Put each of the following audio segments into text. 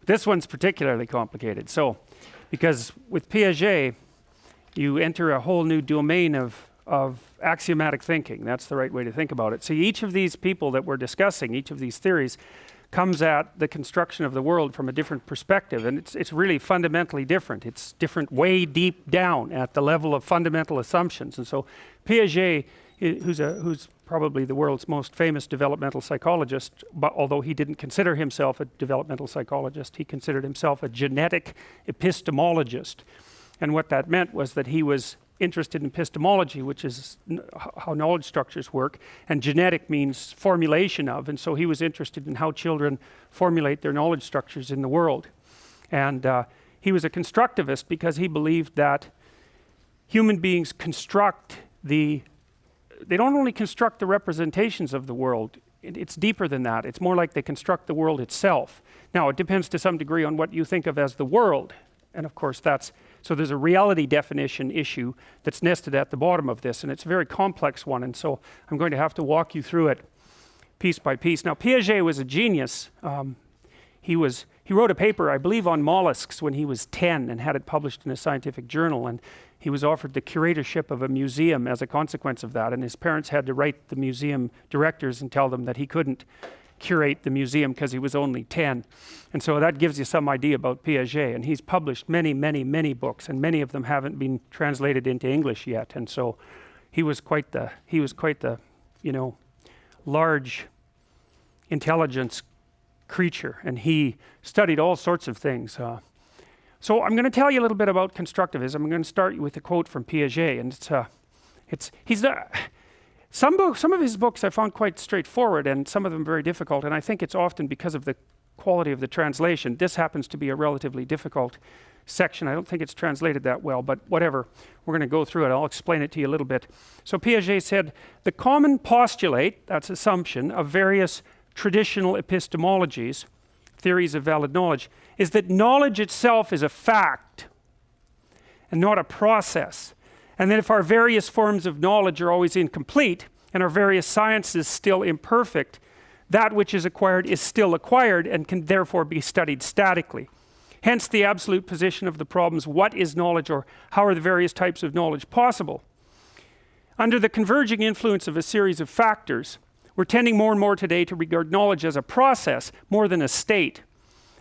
This one's particularly complicated. So, because with Piaget, you enter a whole new domain of axiomatic thinking. That's the right way to think about it. So each of these people that we're discussing, each of these theories, comes at the construction of the world from a different perspective, and it's really fundamentally different. It's different way deep down at the level of fundamental assumptions. And so Piaget, who's probably the world's most famous developmental psychologist, but although he didn't consider himself a developmental psychologist, he considered himself a genetic epistemologist. And what that meant was that he was interested in epistemology, which is how knowledge structures work, and genetic means formulation of, and so he was interested in how children formulate their knowledge structures in the world. And he was a constructivist because he believed that human beings they don't only construct the representations of the world, it's deeper than that. It's more like they construct the world itself. Now, it depends to some degree on what you think of as the world, and of course so there's a reality definition issue that's nested at the bottom of this, and it's a very complex one, and so I'm going to have to walk you through it piece by piece. Now, Piaget was a genius. He wrote a paper, I believe, on mollusks when he was 10 and had it published in a scientific journal, and he was offered the curatorship of a museum as a consequence of that, and his parents had to write the museum directors and tell them that he couldn't curate the museum because he was only 10. And so that gives you some idea about Piaget, and he's published many, many, many books, and many of them haven't been translated into English yet. And so he was quite the large intelligence creature, and he studied all sorts of things. So I'm going to tell you a little bit about constructivism. I'm going to start with a quote from Piaget, and some of his books I found quite straightforward, and some of them very difficult, and I think it's often because of the quality of the translation. This happens to be a relatively difficult section. I don't think it's translated that well, but whatever. We're going to go through it. I'll explain it to you a little bit. So Piaget said, "The common postulate," that's assumption, "of various traditional epistemologies, theories of valid knowledge, is that knowledge itself is a fact and not a process. And that if our various forms of knowledge are always incomplete and our various sciences still imperfect, that which is acquired is still acquired and can therefore be studied statically. Hence the absolute position of the problems, what is knowledge, or how are the various types of knowledge possible? Under the converging influence of a series of factors, we're tending more and more today to regard knowledge as a process more than a state.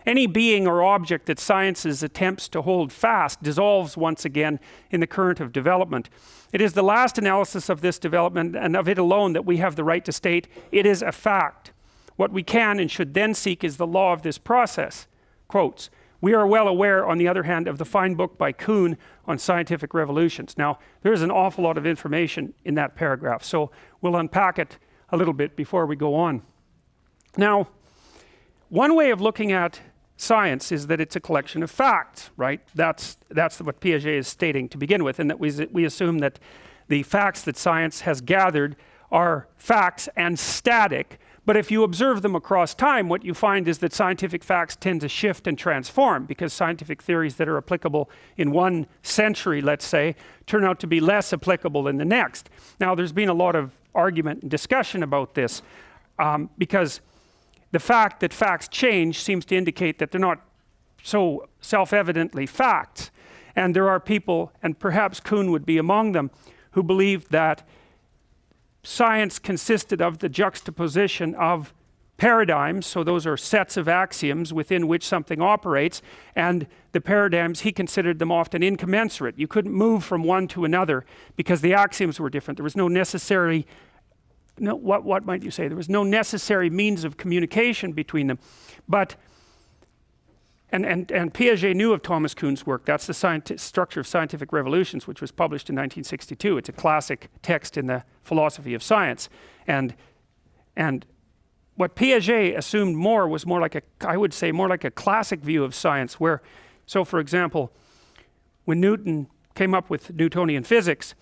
Any being or object that science's attempts to hold fast dissolves once again in the current of development. It is the last analysis of this development and of it alone that we have the right to state it is a fact. What we can and should then seek is the law of this process." Quotes, "We are well aware, on the other hand, of the fine book by Kuhn on scientific revolutions." Now, there's an awful lot of information in that paragraph, so we'll unpack it a little bit before we go on. Now, one way of looking at science is that it's a collection of facts, right? That's what Piaget is stating to begin with, and that we assume that the facts that science has gathered are facts and static. But if you observe them across time, what you find is that scientific facts tend to shift and transform, because scientific theories that are applicable in one century, let's say, turn out to be less applicable in the next. Now, there's been a lot of argument and discussion about this, because the fact that facts change seems to indicate that they're not so self-evidently facts. And there are people, and perhaps Kuhn would be among them, who believed that science consisted of the juxtaposition of paradigms, so those are sets of axioms within which something operates, and the paradigms, he considered them often incommensurate. You couldn't move from one to another because the axioms were different. There was no necessary, what might you say? There was no necessary means of communication between them. But and Piaget knew of Thomas Kuhn's work. That's the Structure of Scientific Revolutions, which was published in 1962. It's a classic text in the philosophy of science. And what Piaget assumed was more like a classic view of science, where, so for example, when Newton came up with Newtonian physics,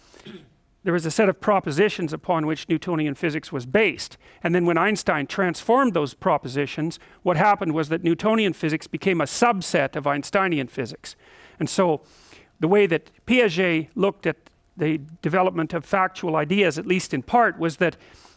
there was a set of propositions upon which Newtonian physics was based. And then when Einstein transformed those propositions, what happened was that Newtonian physics became a subset of Einsteinian physics. And so the way that Piaget looked at the development of factual ideas, at least in part, was that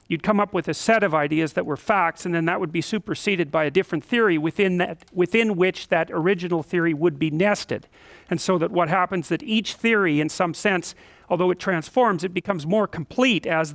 you'd come up with a set of ideas that were facts, and then that would be superseded by a different theory within which that original theory would be nested. And so that what happens that each theory, in some sense, although it transforms, it becomes more complete as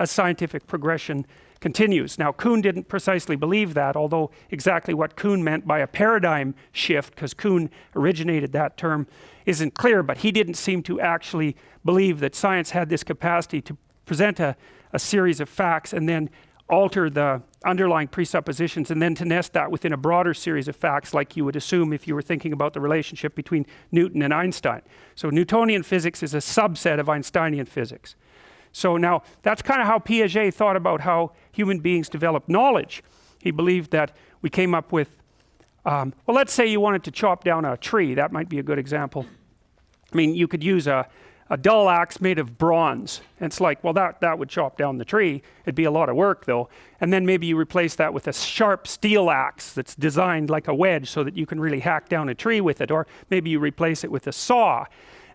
scientific progression continues. Now, Kuhn didn't precisely believe that, although exactly what Kuhn meant by a paradigm shift, because Kuhn originated that term, isn't clear, but he didn't seem to actually believe that science had this capacity to present a series of facts and then alter the underlying presuppositions and then to nest that within a broader series of facts, like you would assume if you were thinking about the relationship between Newton and Einstein. So Newtonian physics is a subset of Einsteinian physics. So now that's kind of how Piaget thought about how human beings develop knowledge. He believed that we came up with, well, let's say you wanted to chop down a tree. That might be a good example. I mean, you could use a dull axe made of bronze. And it's like, well, that would chop down the tree. It'd be a lot of work, though. And then maybe you replace that with a sharp steel axe that's designed like a wedge so that you can really hack down a tree with it. Or maybe you replace it with a saw.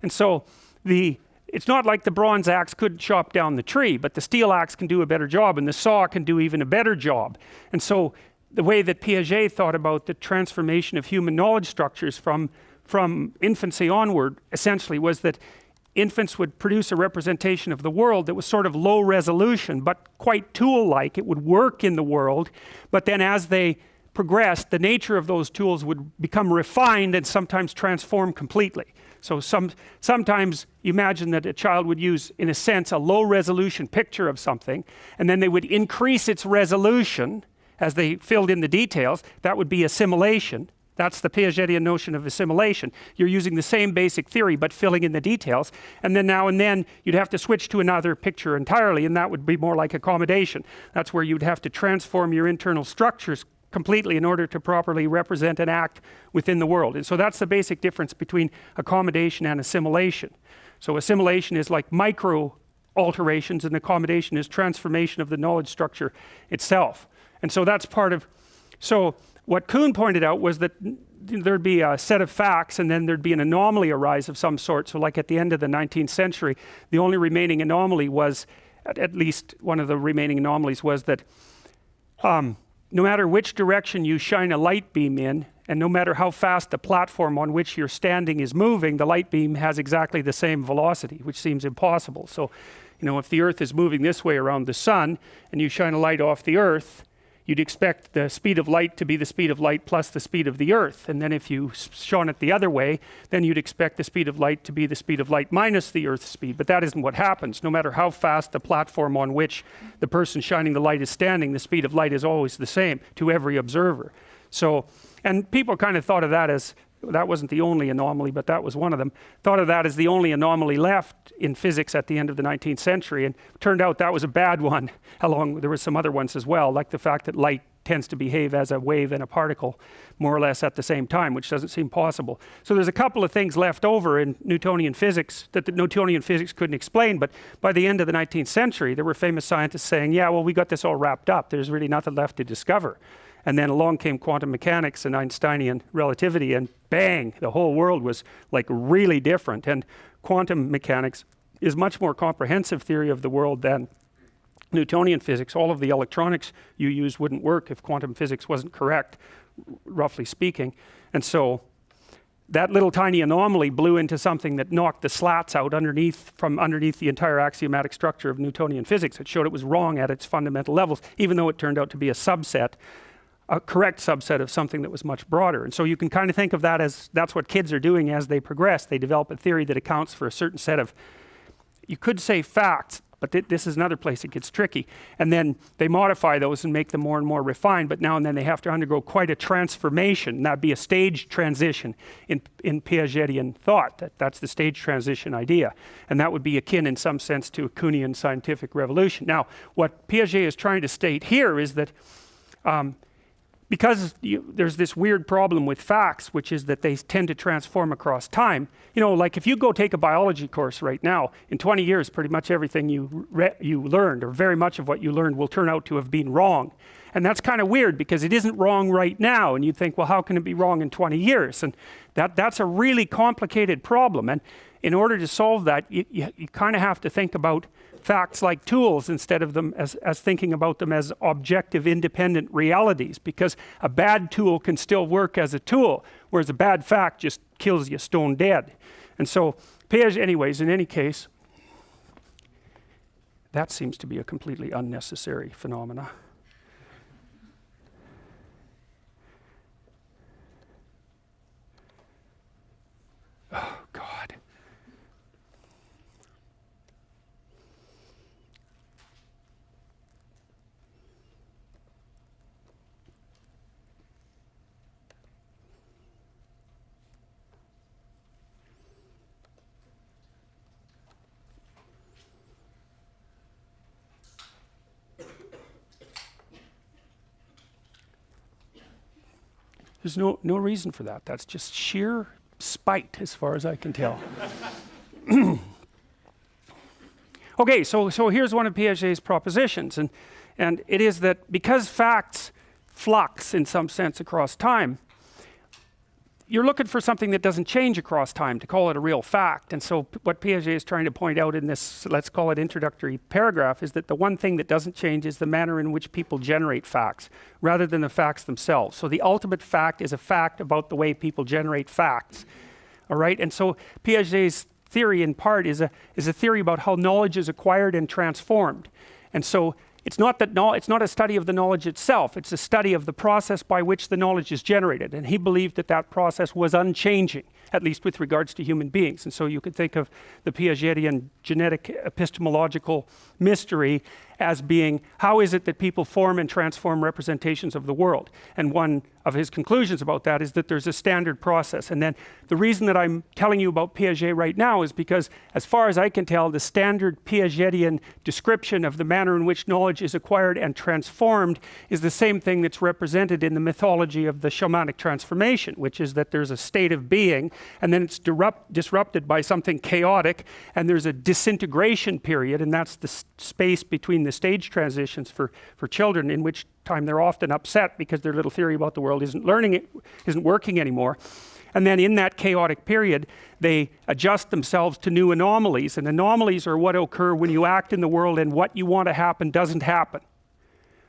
And so it's not like the bronze axe couldn't chop down the tree, but the steel axe can do a better job, and the saw can do even a better job. And so the way that Piaget thought about the transformation of human knowledge structures from infancy onward, essentially, was that infants would produce a representation of the world that was sort of low resolution, but quite tool-like. It would work in the world, but then as they progressed, the nature of those tools would become refined and sometimes transform completely. So sometimes you imagine that a child would use, in a sense, a low-resolution picture of something, and then they would increase its resolution as they filled in the details. That would be assimilation. That's the Piagetian notion of assimilation. You're using the same basic theory, but filling in the details. And then now and then, you'd have to switch to another picture entirely, and that would be more like accommodation. That's where you'd have to transform your internal structures completely in order to properly represent and act within the world. And so that's the basic difference between accommodation and assimilation. So assimilation is like micro alterations, and accommodation is transformation of the knowledge structure itself. And so that's part of, so what Kuhn pointed out was that there'd be a set of facts and then there'd be an anomaly arise of some sort. So like at the end of the 19th century, the only remaining anomaly was, at least one of the remaining anomalies was that no matter which direction you shine a light beam in, and no matter how fast the platform on which you're standing is moving, the light beam has exactly the same velocity, which seems impossible. So, you know, if the Earth is moving this way around the sun and you shine a light off the Earth, you'd expect the speed of light to be the speed of light plus the speed of the Earth. And then if you shone it the other way, then you'd expect the speed of light to be the speed of light minus the Earth's speed. But that isn't what happens. No matter how fast the platform on which the person shining the light is standing, the speed of light is always the same to every observer. So, and people kind of thought of that as, that wasn't the only anomaly, but that was one of them, thought of that as the only anomaly left in physics at the end of the 19th century, and turned out that was a bad one. There were some other ones as well, like the fact that light tends to behave as a wave and a particle more or less at the same time, which doesn't seem possible. So there's a couple of things left over in Newtonian physics that the Newtonian physics couldn't explain, but by the end of the 19th century, there were famous scientists saying, yeah, well, we got this all wrapped up. There's really nothing left to discover. And then along came quantum mechanics and Einsteinian relativity, and bang, the whole world was like really different. And quantum mechanics is much more comprehensive theory of the world than Newtonian physics. All of the electronics you use wouldn't work if quantum physics wasn't correct, roughly speaking. And so that little tiny anomaly blew into something that knocked the slats out from underneath the entire axiomatic structure of Newtonian physics. It showed it was wrong at its fundamental levels, even though it turned out to be a correct subset of something that was much broader. And so you can kind of think of that as, that's what kids are doing as they progress. They develop a theory that accounts for a certain set of, you could say facts, but this is another place it gets tricky. And then they modify those and make them more and more refined, but now and then they have to undergo quite a transformation. And that'd be a stage transition in Piagetian thought. That's the stage transition idea. And that would be akin in some sense to a Kuhnian scientific revolution. Now, what Piaget is trying to state here is that because there's this weird problem with facts, which is that they tend to transform across time. You know, like if you go take a biology course right now, in 20 years, pretty much everything you learned, or very much of what you learned, will turn out to have been wrong. And that's kind of weird because it isn't wrong right now. And you think, well, how can it be wrong in 20 years? And that's a really complicated problem. And in order to solve that, you kind of have to think about facts like tools instead of them as thinking about them as objective, independent realities, because a bad tool can still work as a tool, whereas a bad fact just kills you stone dead. And so Piaget, anyways, in any case, that seems to be a completely unnecessary phenomena. Oh, God. There's no reason for that. That's just sheer spite, as far as I can tell. Okay, so here's one of Piaget's propositions, and it is that because facts flux in some sense across time, you're looking for something that doesn't change across time to call it a real fact. And so what Piaget is trying to point out in this, let's call it introductory paragraph, is that the one thing that doesn't change is the manner in which people generate facts, rather than the facts themselves. So the ultimate fact is a fact about the way people generate facts. All right, and so Piaget's theory in part is a theory about how knowledge is acquired and transformed. And so it's not a study of the knowledge itself, it's a study of the process by which the knowledge is generated. And he believed that that process was unchanging, at least with regards to human beings. And so you could think of the Piagetian genetic epistemological mystery as being, how is it that people form and transform representations of the world? And one of his conclusions about that is that there's a standard process. And then the reason that I'm telling you about Piaget right now is because, as far as I can tell, the standard Piagetian description of the manner in which knowledge is acquired and transformed is the same thing that's represented in the mythology of the shamanic transformation, which is that there's a state of being, and then it's disrupted by something chaotic, and there's a disintegration period, and that's the space between the stage transitions for children, in which time they're often upset because their little theory about the world isn't working anymore. And then in that chaotic period, they adjust themselves to new anomalies, and anomalies are what occur when you act in the world and what you want to happen doesn't happen,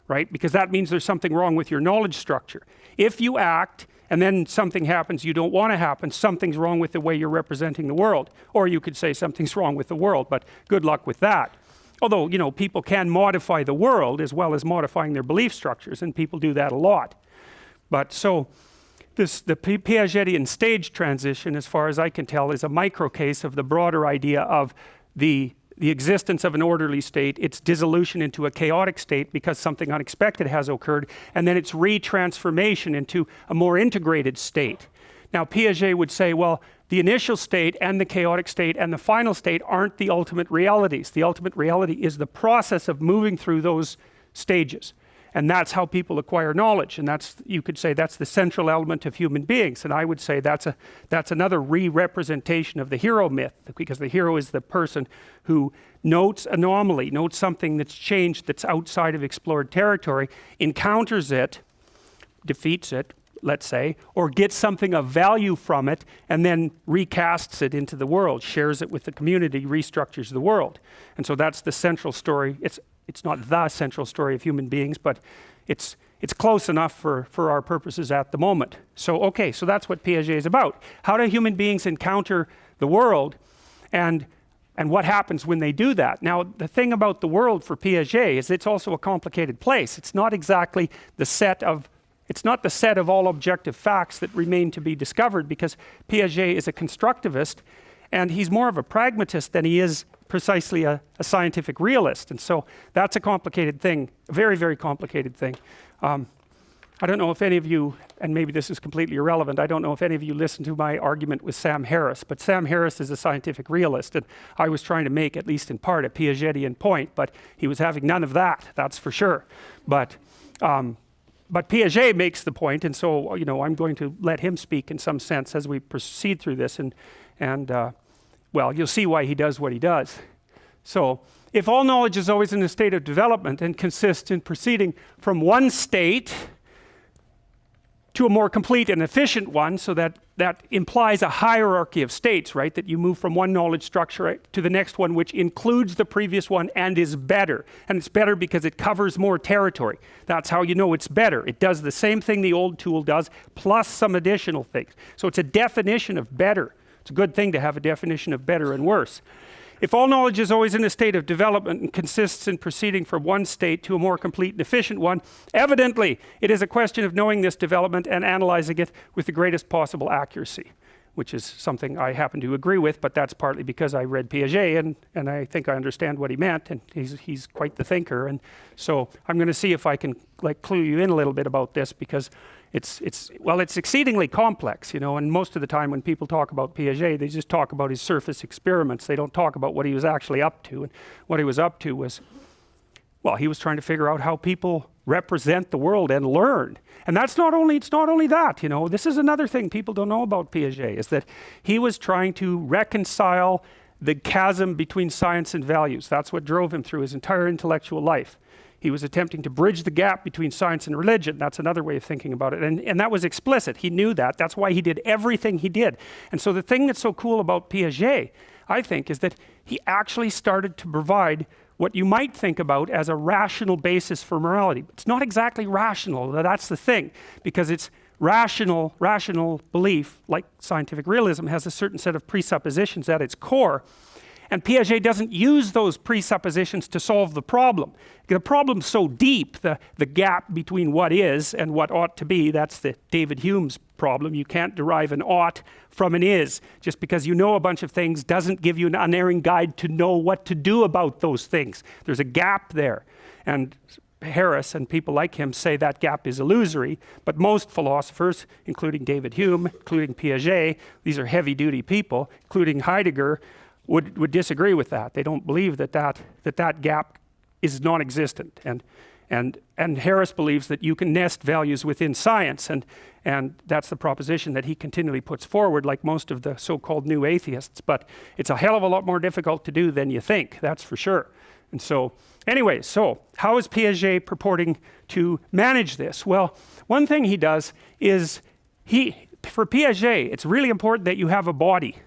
right? Because that means there's something wrong with your knowledge structure. If you act and then something happens you don't want to happen, something's wrong with the way you're representing the world. Or you could say something's wrong with the world, but good luck with that. Although, you know, people can modify the world as well as modifying their belief structures, and people do that a lot. But so the Piagetian stage transition, as far as I can tell, is a micro case of the broader idea of the existence of an orderly state, its dissolution into a chaotic state because something unexpected has occurred, and then its retransformation into a more integrated state. Now, Piaget would say, well, the initial state and the chaotic state and the final state aren't the ultimate realities. The ultimate reality is the process of moving through those stages. And that's how people acquire knowledge. And that's, you could say, that's the central element of human beings. And I would say that's another re-representation of the hero myth, because the hero is the person who notes anomaly, notes something that's changed, that's outside of explored territory, encounters it, defeats it, let's say, or gets something of value from it, and then recasts it into the world, shares it with the community, restructures the world. And so that's the central story. It's not the central story of human beings, but it's close enough for our purposes at the moment. So, okay, so that's what Piaget is about. How do human beings encounter the world, and what happens when they do that? Now, the thing about the world for Piaget is it's also a complicated place. It's not exactly the set of all objective facts that remain to be discovered, because Piaget is a constructivist, and he's more of a pragmatist than he is precisely a scientific realist. And so that's a complicated thing, a very, very complicated thing. I don't know if any of you, and maybe this is completely irrelevant, I don't know if any of you listened to my argument with Sam Harris, but Sam Harris is a scientific realist, and I was trying to make, at least in part, a Piagetian point, but he was having none of that, that's for sure. But Piaget makes the point, and so, you know, I'm going to let him speak in some sense as we proceed through this, and well, you'll see why he does what he does. So if all knowledge is always in a state of development and consists in proceeding from one state to a more complete and efficient one, so that implies a hierarchy of states, right? That you move from one knowledge structure to the next one, which includes the previous one and is better. And it's better because it covers more territory. That's how you know it's better. It does the same thing the old tool does, plus some additional things. So it's a definition of better. It's a good thing to have a definition of better and worse. If all knowledge is always in a state of development and consists in proceeding from one state to a more complete and efficient one, evidently it is a question of knowing this development and analyzing it with the greatest possible accuracy, which is something I happen to agree with, but that's partly because I read Piaget and I think I understand what he meant, and he's quite the thinker. And so I'm going to see if I can like clue you in a little bit about this, because it's exceedingly complex, you know, and most of the time when people talk about Piaget, they just talk about his surface experiments. They don't talk about what he was actually up to. And what he was up to was, well, he was trying to figure out how people represent the world and learn. And it's not only that, you know, this is another thing people don't know about Piaget, is that he was trying to reconcile the chasm between science and values. That's what drove him through his entire intellectual life. He was attempting to bridge the gap between science and religion. That's another way of thinking about it. And that was explicit. He knew that. That's why he did everything he did. And so the thing that's so cool about Piaget, I think, is that he actually started to provide what you might think about as a rational basis for morality. It's not exactly rational. That's the thing, because it's rational belief, like scientific realism, has a certain set of presuppositions at its core. And Piaget doesn't use those presuppositions to solve the problem. The problem's so deep, the gap between what is and what ought to be. That's the David Hume's problem. You can't derive an ought from an is. Just because you know a bunch of things doesn't give you an unerring guide to know what to do about those things. There's a gap there. And Harris and people like him say that gap is illusory, but most philosophers, including David Hume, including Piaget, these are heavy-duty people, including Heidegger, would disagree with that. They don't believe that gap is non-existent. And Harris believes that you can nest values within science, and that's the proposition that he continually puts forward, like most of the so-called new atheists. But it's a hell of a lot more difficult to do than you think, that's for sure. And so, anyway, so how is Piaget purporting to manage this? Well, one thing he does is, for Piaget, it's really important that you have a body.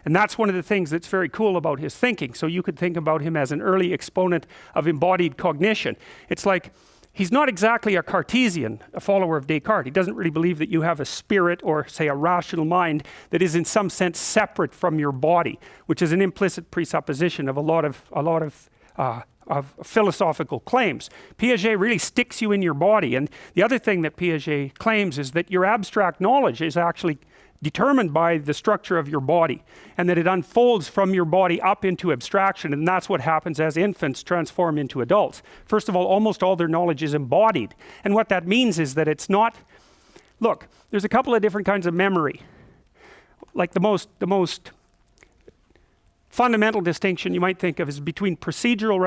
And that's one of the things that's very cool about his thinking. So you could think about him as an early exponent of embodied cognition. It's like, he's not exactly a Cartesian, a follower of Descartes. He doesn't really believe that you have a spirit or, say, a rational mind that is in some sense separate from your body, which is an implicit presupposition of a lot of philosophical claims. Piaget really sticks you in your body. And the other thing that Piaget claims is that your abstract knowledge is actually determined by the structure of your body, and that it unfolds from your body up into abstraction, and that's what happens as infants transform into adults. First of all, almost all their knowledge is embodied, and what that means is that it's not, look, there's a couple of different kinds of memory. Like the most fundamental distinction you might think of is between procedural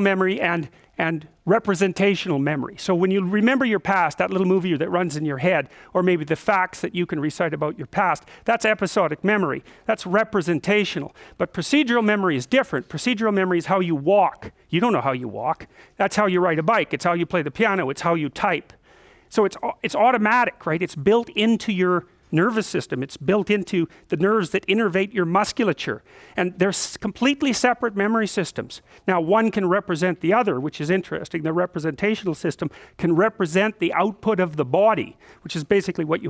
memory and representational memory. So when you remember your past, that little movie that runs in your head, or maybe the facts that you can recite about your past, that's episodic memory. That's representational. But procedural memory is different. Procedural memory is how you walk. You don't know how you walk. That's how you ride a bike. It's how you play the piano. It's how you type. So it's automatic, right? It's built into your nervous system. It's built into the nerves that innervate your musculature. And they're completely separate memory systems. Now, one can represent the other, which is interesting. The representational system can represent the output of the body, which is basically what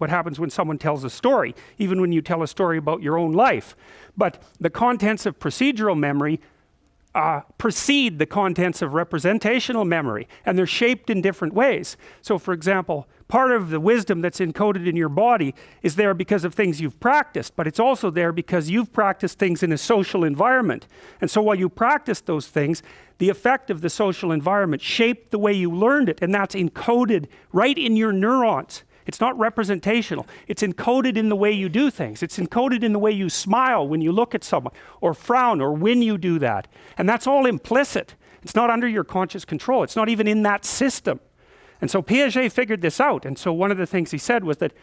happens when someone tells a story, even when you tell a story about your own life. But the contents of procedural memory precede the contents of representational memory, and they're shaped in different ways. So, for example, part of the wisdom that's encoded in your body is there because of things you've practiced, but it's also there because you've practiced things in a social environment. And so while you practice those things, the effect of the social environment shaped the way you learned it, and that's encoded right in your neurons. It's not representational. It's encoded in the way you do things. It's encoded in the way you smile when you look at someone, or frown, or when you do that. And that's all implicit. It's not under your conscious control. It's not even in that system. And so Piaget figured this out. And so one of the things he said was that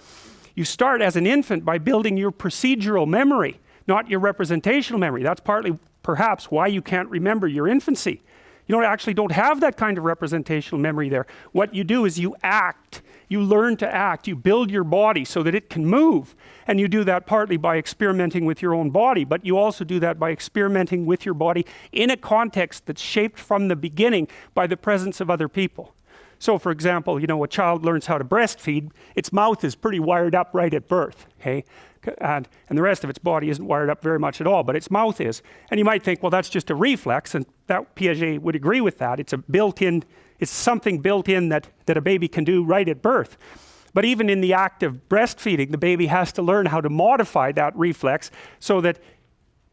you start as an infant by building your procedural memory. not your representational memory. That's partly perhaps why you can't remember your infancy. You don't have that kind of representational memory there. What you do is you act. You learn to act. You build your body so that it can move. And you do that partly by experimenting with your own body, but you also do that by experimenting with your body in a context that's shaped from the beginning by the presence of other people. So for example, a child learns how to breastfeed, its mouth is pretty wired up right at birth, okay? And the rest of its body isn't wired up very much at all, but its mouth is. And you might think, well, that's just a reflex, and that Piaget would agree with that. It's something built in that a baby can do right at birth. But even in the act of breastfeeding, the baby has to learn how to modify that reflex so that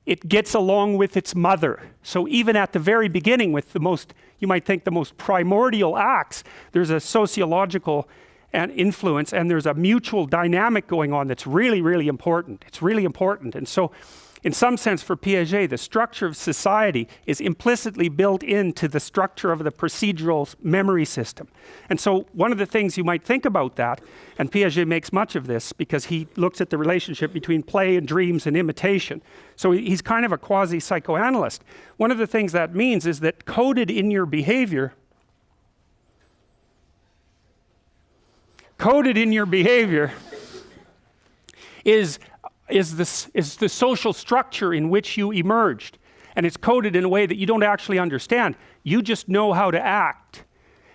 it gets along with its mother. So even at the very beginning with you might think the most primordial acts, there's a sociological influence, and there's a mutual dynamic going on that's really, really important. It's really important. And so in some sense for Piaget, the structure of society is implicitly built into the structure of the procedural memory system. And so one of the things you might think about that, and Piaget makes much of this because he looks at the relationship between play and dreams and imitation. So he's kind of a quasi-psychoanalyst. One of the things that means is that coded in your behavior is the social structure in which you emerged. And it's coded in a way that you don't actually understand. You just know how to act.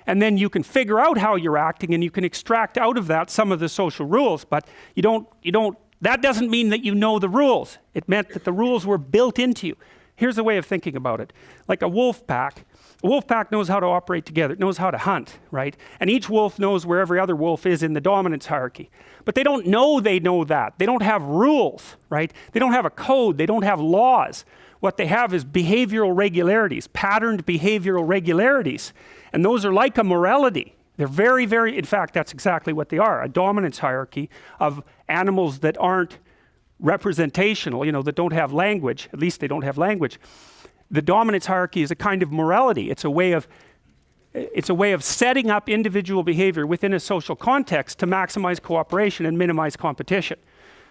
And then you can figure out how you're acting, and you can extract out of that some of the social rules, but that doesn't mean that you know the rules. It meant that the rules were built into you. Here's a way of thinking about it. Like a wolf pack. A wolf pack knows how to operate together. It knows how to hunt, right? And each wolf knows where every other wolf is in the dominance hierarchy. But they don't know they know that. They don't have rules, right? They don't have a code. They don't have laws. What they have is behavioral regularities, patterned behavioral regularities. And those are like a morality. They're very, very, in fact, that's exactly what they are. A dominance hierarchy of animals that aren't representational, that don't have language. At least they don't have language. The dominance hierarchy is a kind of morality. It's a way of setting up individual behavior within a social context to maximize cooperation and minimize competition.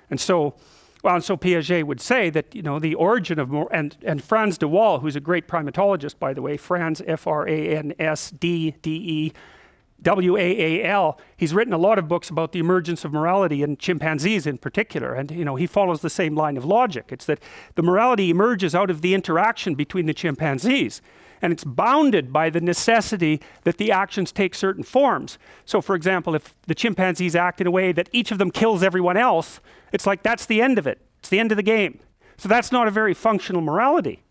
And so Piaget would say that the origin of and Frans de Waal, who's a great primatologist, by the way, Frans Fransddewaal, he's written a lot of books about the emergence of morality in chimpanzees in particular, and he follows the same line of logic. It's that the morality emerges out of the interaction between the chimpanzees, and it's bounded by the necessity that the actions take certain forms. So for example, if the chimpanzees act in a way that each of them kills everyone else, it's like that's the end of it. It's the end of the game. So that's not a very functional morality.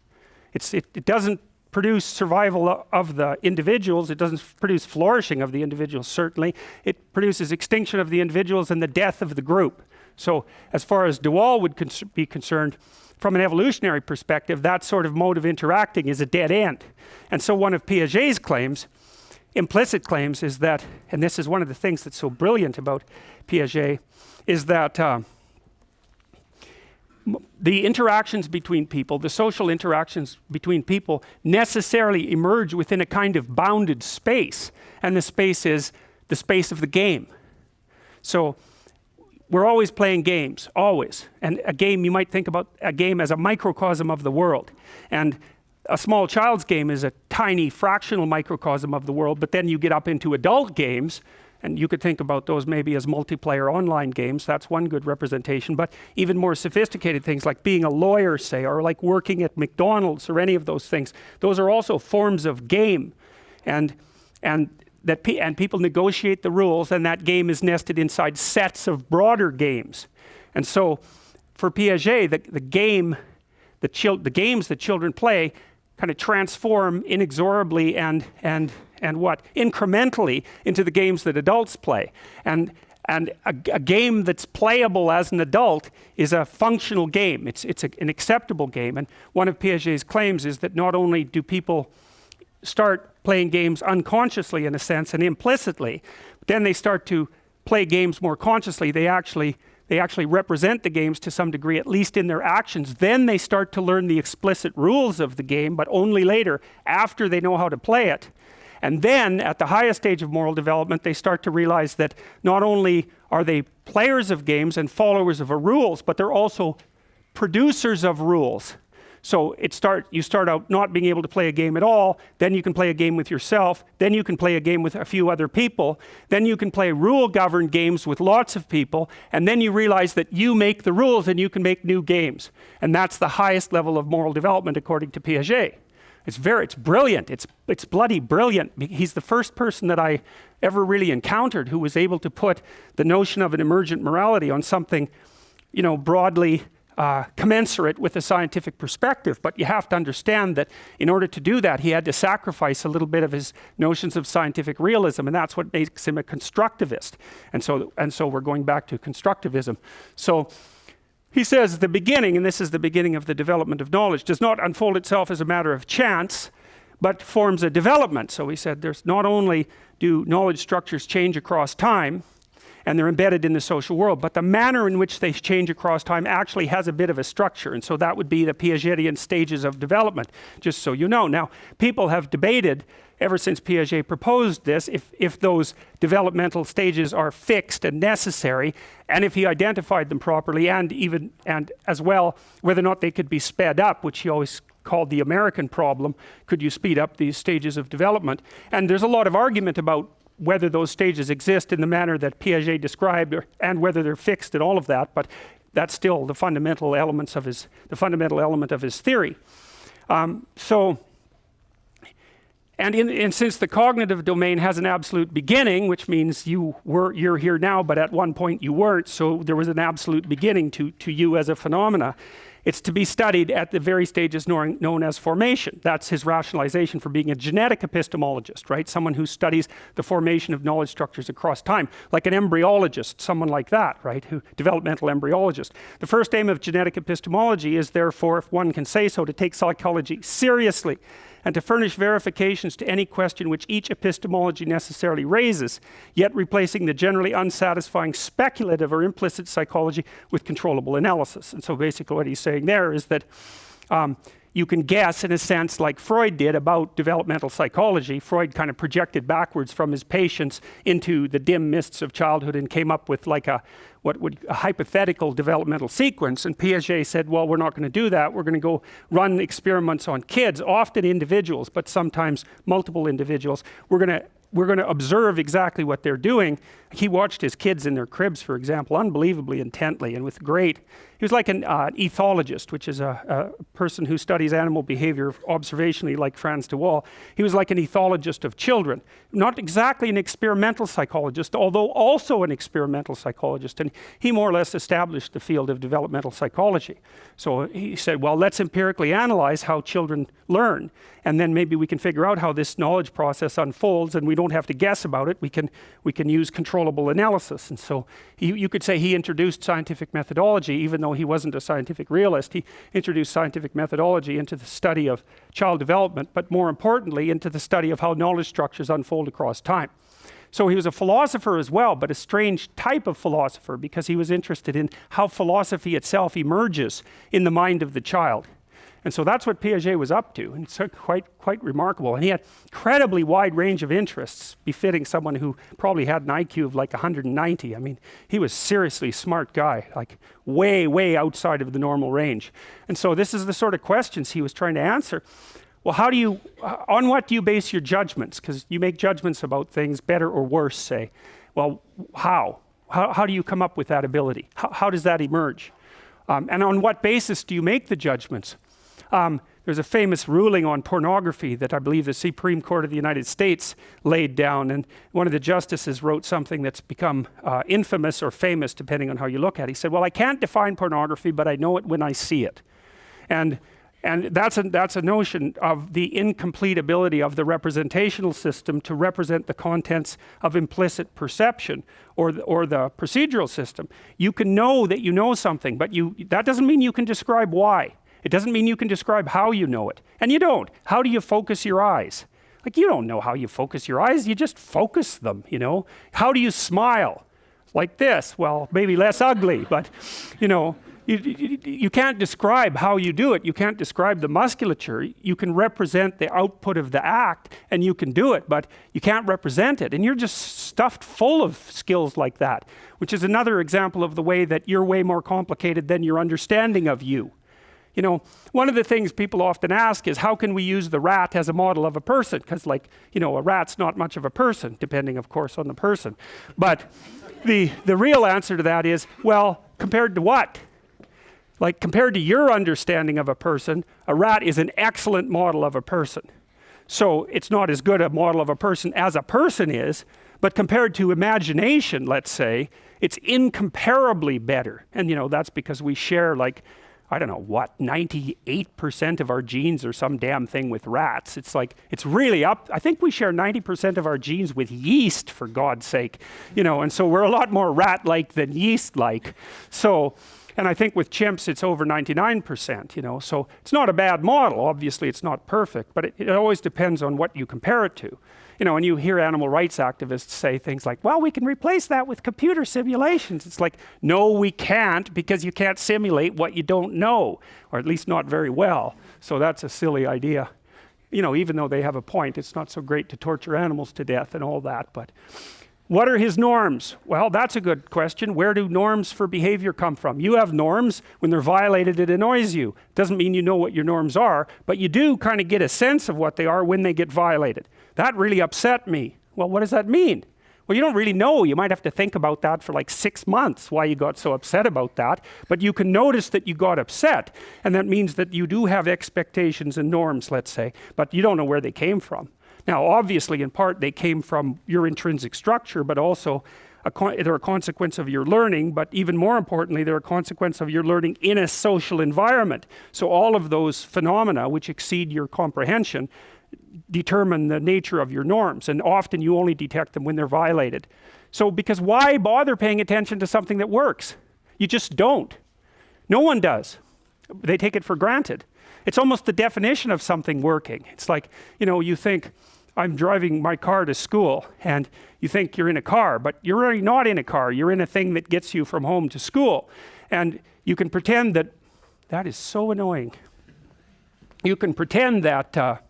It doesn't produce survival of the individuals. It doesn't produce flourishing of the individuals, certainly. It produces extinction of the individuals and the death of the group. So as far as de Waal would be concerned, from an evolutionary perspective, that sort of mode of interacting is a dead end. And so one of Piaget's claims, implicit claims, is that, and this is one of the things that's so brilliant about Piaget, is that the interactions between people, the social interactions between people, necessarily emerge within a kind of bounded space, and the space is the space of the game. So we're always playing games, always. And a game, you might think about a game as a microcosm of the world. And a small child's game is a tiny fractional microcosm of the world, but then you get up into adult games, and you could think about those maybe as multiplayer online games. That's one good representation. But even more sophisticated things like being a lawyer, say, or like working at McDonald's or any of those things, those are also forms of game. And people negotiate the rules, and that game is nested inside sets of broader games. And so for Piaget, the games that children play kind of transform inexorably and incrementally into the games that adults play. And a game that's playable as an adult is a functional game. It's an acceptable game. And one of Piaget's claims is that not only do people start playing games unconsciously in a sense and implicitly, but then they start to play games more consciously. They actually represent the games to some degree, at least in their actions. Then they start to learn the explicit rules of the game, but only later, after they know how to play it. And then, at the highest stage of moral development, they start to realize that not only are they players of games and followers of rules, but they're also producers of rules. So you start out not being able to play a game at all, then you can play a game with yourself, then you can play a game with a few other people, then you can play rule-governed games with lots of people, and then you realize that you make the rules and you can make new games. And that's the highest level of moral development according to Piaget. It's brilliant, it's bloody brilliant. He's the first person that I ever really encountered who was able to put the notion of an emergent morality on something, broadly commensurate with a scientific perspective. But you have to understand that in order to do that, he had to sacrifice a little bit of his notions of scientific realism, and that's what makes him a constructivist. And so we're going back to constructivism. So he says the beginning, and this is the beginning of the development of knowledge, does not unfold itself as a matter of chance, but forms a development. So he said there's not only do knowledge structures change across time, and they're embedded in the social world, but the manner in which they change across time actually has a bit of a structure, and so that would be the Piagetian stages of development, just so you know. Now, people have debated ever since Piaget proposed this, if those developmental stages are fixed and necessary, and if he identified them properly, and as well, whether or not they could be sped up, which he always called the American problem. Could you speed up these stages of development? And there's a lot of argument about whether those stages exist in the manner that Piaget described, and whether they're fixed and all of that, but that's still the fundamental element of his theory. And since the cognitive domain has an absolute beginning, which means you're here now, but at one point you weren't, so there was an absolute beginning to you as a phenomena. It's to be studied at the very stages known as formation. That's his rationalization for being a genetic epistemologist, right? Someone who studies the formation of knowledge structures across time, like an embryologist, someone like that, right? Developmental embryologist. The first aim of genetic epistemology is therefore, if one can say so, to take psychology seriously and to furnish verifications to any question which each epistemology necessarily raises, yet replacing the generally unsatisfying speculative or implicit psychology with controllable analysis. And so basically what he's saying there is that you can guess, in a sense, like Freud did about developmental psychology. Freud kind of projected backwards from his patients into the dim mists of childhood and came up with like a hypothetical developmental sequence. And Piaget said, well, we're not going to do that. We're going to go run experiments on kids, often individuals, but sometimes multiple individuals. We're going to observe exactly what they're doing. He watched his kids in their cribs, for example, unbelievably intently and with great. He was like an ethologist, which is a person who studies animal behavior observationally, like Frans de Waal. He was like an ethologist of children, not exactly an experimental psychologist, although also an experimental psychologist. And he more or less established the field of developmental psychology. So he said, well, let's empirically analyze how children learn, and then maybe we can figure out how this knowledge process unfolds, and we don't have to guess about it. We can use controllable analysis. And so you could say he introduced scientific methodology, even though he wasn't a scientific realist. He introduced scientific methodology into the study of child development, but more importantly, into the study of how knowledge structures unfold across time. So he was a philosopher as well, but a strange type of philosopher, because he was interested in how philosophy itself emerges in the mind of the child. And so that's what Piaget was up to, and it's quite remarkable. And he had incredibly wide range of interests, befitting someone who probably had an IQ of like 190. I mean, he was seriously smart guy, like way outside of the normal range. And so this is the sort of questions he was trying to answer. Well, on what do you base your judgments? Because you make judgments about things, better or worse, say. Well, how? How do you come up with that ability? How does that emerge? And on what basis do you make the judgments? There's a famous ruling on pornography that I believe the Supreme Court of the United States laid down, and one of the justices wrote something that's become infamous or famous, depending on how you look at it. He said, well, I can't define pornography, but I know it when I see it. And that's a notion of the incomplete ability of the representational system to represent the contents of implicit perception, or the procedural system. You can know that you know something, but that doesn't mean you can describe why. It doesn't mean you can describe how you know it. And you don't. How do you focus your eyes? Like, you don't know how you focus your eyes. You just focus them, you know. How do you smile? Like this. Well, maybe less ugly, but, you know, You can't describe how you do it. You can't describe the musculature. You can represent the output of the act and you can do it, but you can't represent it. And you're just stuffed full of skills like that, which is another example of the way that you're way more complicated than your understanding of you. You know, one of the things people often ask is, how can we use the rat as a model of a person? Because, like, you know, a rat's not much of a person, depending, of course, on the person. But the real answer to that is, well, compared to what? Like, compared to your understanding of a person, a rat is an excellent model of a person. So it's not as good a model of a person as a person is, but compared to imagination, let's say, it's incomparably better. And, you know, that's because we share, like, I don't know what, 98% of our genes or some damn thing with rats. It's like, it's really up. I think we share 90% of our genes with yeast, for God's sake. You know, and so we're a lot more rat-like than yeast-like. So, and I think with chimps, it's over 99%, you know. So it's not a bad model. Obviously, it's not perfect, but it always depends on what you compare it to. You know, and you hear animal rights activists say things like, well, we can replace that with computer simulations. It's like, no, we can't, because you can't simulate what you don't know, or at least not very well. So that's a silly idea. You know, even though they have a point, it's not so great to torture animals to death and all that. But what are his norms? Well, that's a good question. Where do norms for behavior come from? You have norms. When they're violated, it annoys you. Doesn't mean you know what your norms are, but you do kind of get a sense of what they are when they get violated. That really upset me. Well, what does that mean? Well, you don't really know. You might have to think about that for like 6 months, why you got so upset about that. But you can notice that you got upset, and that means that you do have expectations and norms, let's say, but you don't know where they came from. Now, obviously, in part, they came from your intrinsic structure, but also they're a consequence of your learning, but even more importantly, they're a consequence of your learning in a social environment. So all of those phenomena which exceed your comprehension determine the nature of your norms, and often you only detect them when they're violated. So, because why bother paying attention to something that works? You just don't. No one does. They take it for granted. It's almost the definition of something working. It's like, you know, you think, I'm driving my car to school, and you think you're in a car, but you're really not in a car. You're in a thing that gets you from home to school. And you can pretend that, that is so annoying. You can pretend that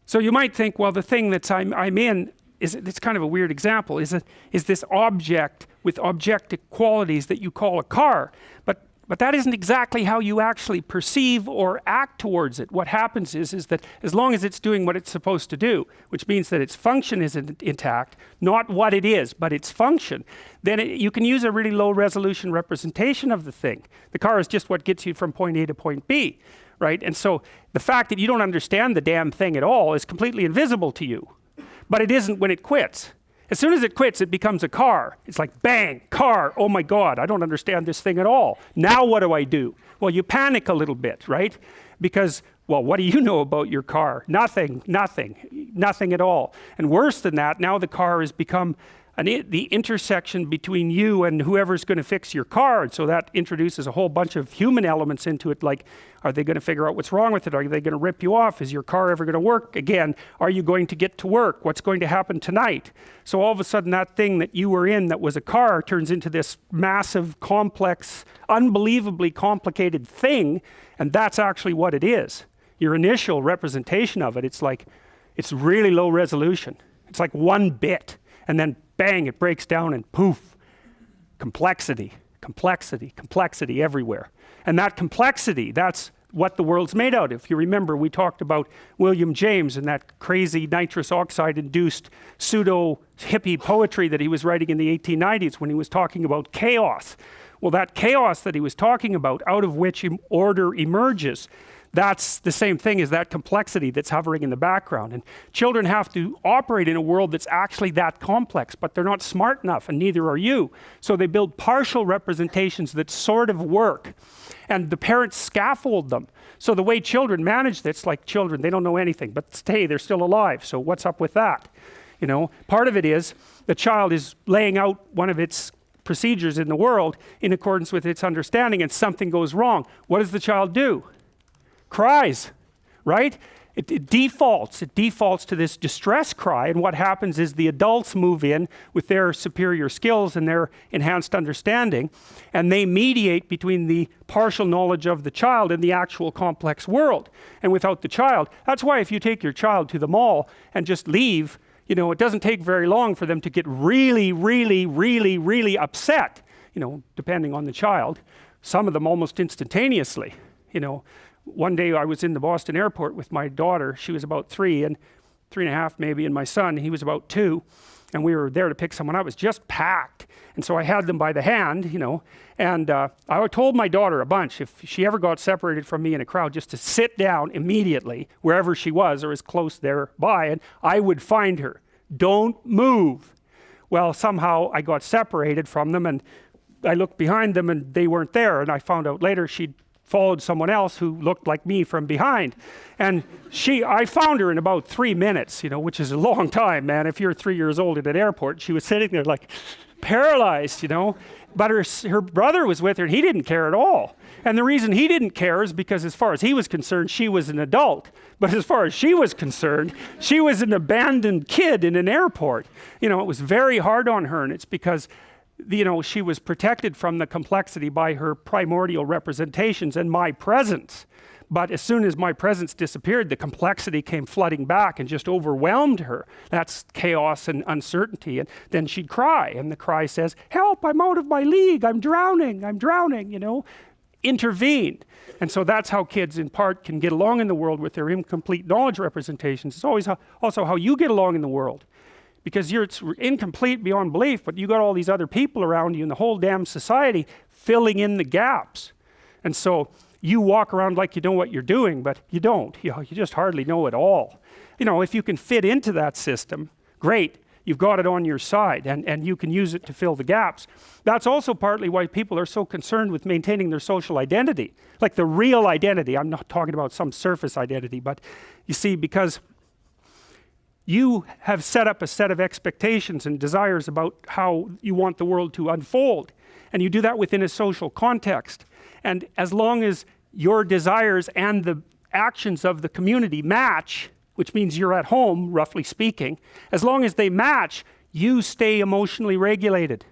so you might think, well, the thing that I'm in is, it's kind of a weird example, is this object with objective qualities that you call a car. But that isn't exactly how you actually perceive or act towards it. What happens is that as long as it's doing what it's supposed to do, which means that its function is intact, not what it is, but its function, then you can use a really low resolution representation of the thing. The car is just what gets you from point A to point B. Right? And so the fact that you don't understand the damn thing at all is completely invisible to you. But it isn't when it quits. As soon as it quits, it becomes a car. It's like, bang, car, oh my God, I don't understand this thing at all. Now what do I do? Well, you panic a little bit, right? Because, well, what do you know about your car? Nothing at all. And worse than that, now the car has become the intersection between you and whoever's going to fix your car. And so that introduces a whole bunch of human elements into it, like, are they going to figure out what's wrong with it? Are they going to rip you off? Is your car ever going to work again? Are you going to get to work? What's going to happen tonight? So all of a sudden that thing that you were in that was a car turns into this massive, complex, unbelievably complicated thing, and that's actually what it is. Your initial representation of it, it's like, it's really low resolution. It's like 1 bit, and then bang, it breaks down and poof, complexity everywhere. And that complexity, that's what the world's made out of. If you remember, we talked about William James and that crazy nitrous oxide induced pseudo hippie poetry that he was writing in the 1890s when he was talking about chaos. Well, that chaos that he was talking about, out of which order emerges, that's the same thing as that complexity that's hovering in the background. And children have to operate in a world that's actually that complex, but they're not smart enough, and neither are you. So they build partial representations that sort of work, and the parents scaffold them. So the way children manage this, like children, they don't know anything, but hey, they're still alive, so what's up with that? You know, part of it is the child is laying out one of its procedures in the world in accordance with its understanding, and something goes wrong. What does the child do? Cries, right? It defaults to this distress cry, and what happens is the adults move in with their superior skills and their enhanced understanding, and they mediate between the partial knowledge of the child and the actual complex world. And without the child, that's why if you take your child to the mall and just leave, you know, it doesn't take very long for them to get really, really, really, really upset, you know, depending on the child. Some of them almost instantaneously, you know. One day I was in the Boston airport with my daughter. She was about 3 and 3.5 maybe, and my son, he was about 2, and we were there to pick someone up. It was just packed, and so I had them by the hand, you know, and I told my daughter a bunch, if she ever got separated from me in a crowd, just to sit down immediately wherever she was or as close thereby, and I would find her. Don't move. Well, somehow I got separated from them, and I looked behind them and they weren't there, and I found out later she'd followed someone else who looked like me from behind. And I found her in about 3 minutes, you know, which is a long time, man. If you're 3 years old at an airport, she was sitting there like paralyzed, you know. But her brother was with her, and he didn't care at all. And the reason he didn't care is because as far as he was concerned, she was an adult. But as far as she was concerned, she was an abandoned kid in an airport. You know, it was very hard on her, and it's because, you know, she was protected from the complexity by her primordial representations and my presence. But as soon as my presence disappeared, the complexity came flooding back and just overwhelmed her. That's chaos and uncertainty. And then she'd cry, and the cry says, "Help, I'm out of my league, I'm drowning, you know. Intervene." And so that's how kids in part can get along in the world with their incomplete knowledge representations. It's always also how you get along in the world. Because it's incomplete beyond belief, but you got all these other people around you and the whole damn society filling in the gaps. And so you walk around like you know what you're doing, but you don't. You just hardly know it all. You know, if you can fit into that system, great. You've got it on your side, and you can use it to fill the gaps. That's also partly why people are so concerned with maintaining their social identity, like the real identity. I'm not talking about some surface identity, but you see, because you have set up a set of expectations and desires about how you want the world to unfold, and you do that within a social context. And as long as your desires and the actions of the community match, which means you're at home, roughly speaking, as long as they match, you stay emotionally regulated.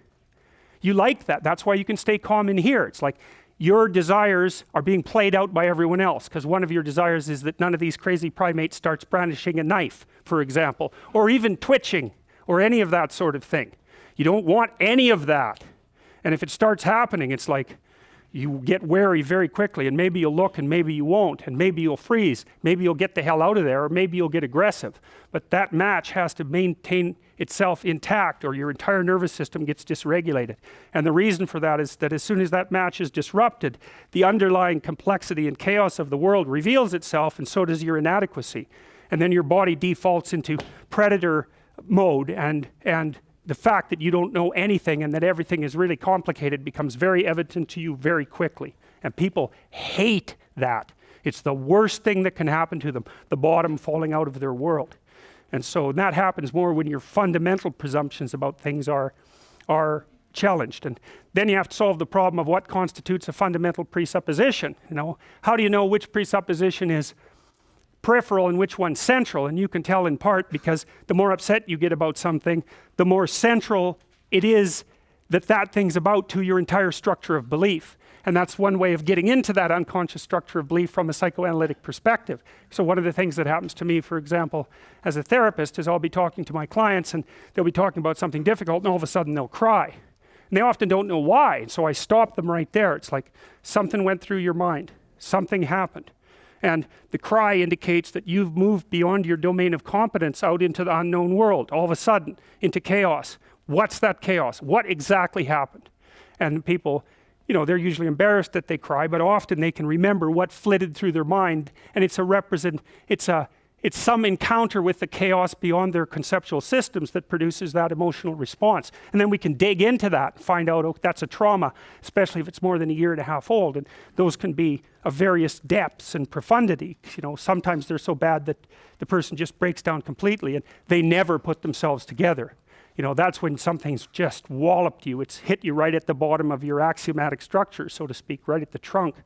You like that. That's why you can stay calm in here. It's like your desires are being played out by everyone else, because one of your desires is that none of these crazy primates starts brandishing a knife, for example, or even twitching, or any of that sort of thing. You don't want any of that. And if it starts happening, it's like you get wary very quickly, and maybe you'll look and maybe you won't, and maybe you'll freeze, maybe you'll get the hell out of there, or maybe you'll get aggressive. But that match has to maintain itself intact, or your entire nervous system gets dysregulated. And the reason for that is that as soon as that match is disrupted, the underlying complexity and chaos of the world reveals itself, and so does your inadequacy. And then your body defaults into predator mode, and the fact that you don't know anything and that everything is really complicated becomes very evident to you very quickly. And people hate that. It's the worst thing that can happen to them, the bottom falling out of their world. And so that happens more when your fundamental presumptions about things are challenged. And then you have to solve the problem of what constitutes a fundamental presupposition. You know, how do you know which presupposition is peripheral and which one's central? And you can tell in part because the more upset you get about something, the more central it is that thing's about to your entire structure of belief. And that's one way of getting into that unconscious structure of belief from a psychoanalytic perspective. So one of the things that happens to me, for example, as a therapist, is I'll be talking to my clients and they'll be talking about something difficult, and all of a sudden they'll cry. And they often don't know why, so I stop them right there. It's like something went through your mind, something happened. And the cry indicates that you've moved beyond your domain of competence out into the unknown world, all of a sudden, into chaos. What's that chaos? What exactly happened? And people, you know, they're usually embarrassed that they cry, but often they can remember what flitted through their mind, and it's some encounter with the chaos beyond their conceptual systems that produces that emotional response. And then we can dig into that and find out, oh, that's a trauma, especially if it's more than 1.5 years old. And those can be of various depths and profundity. You know, sometimes they're so bad that the person just breaks down completely and they never put themselves together. You know, that's when something's just walloped you. It's hit you right at the bottom of your axiomatic structure, so to speak, right at the trunk.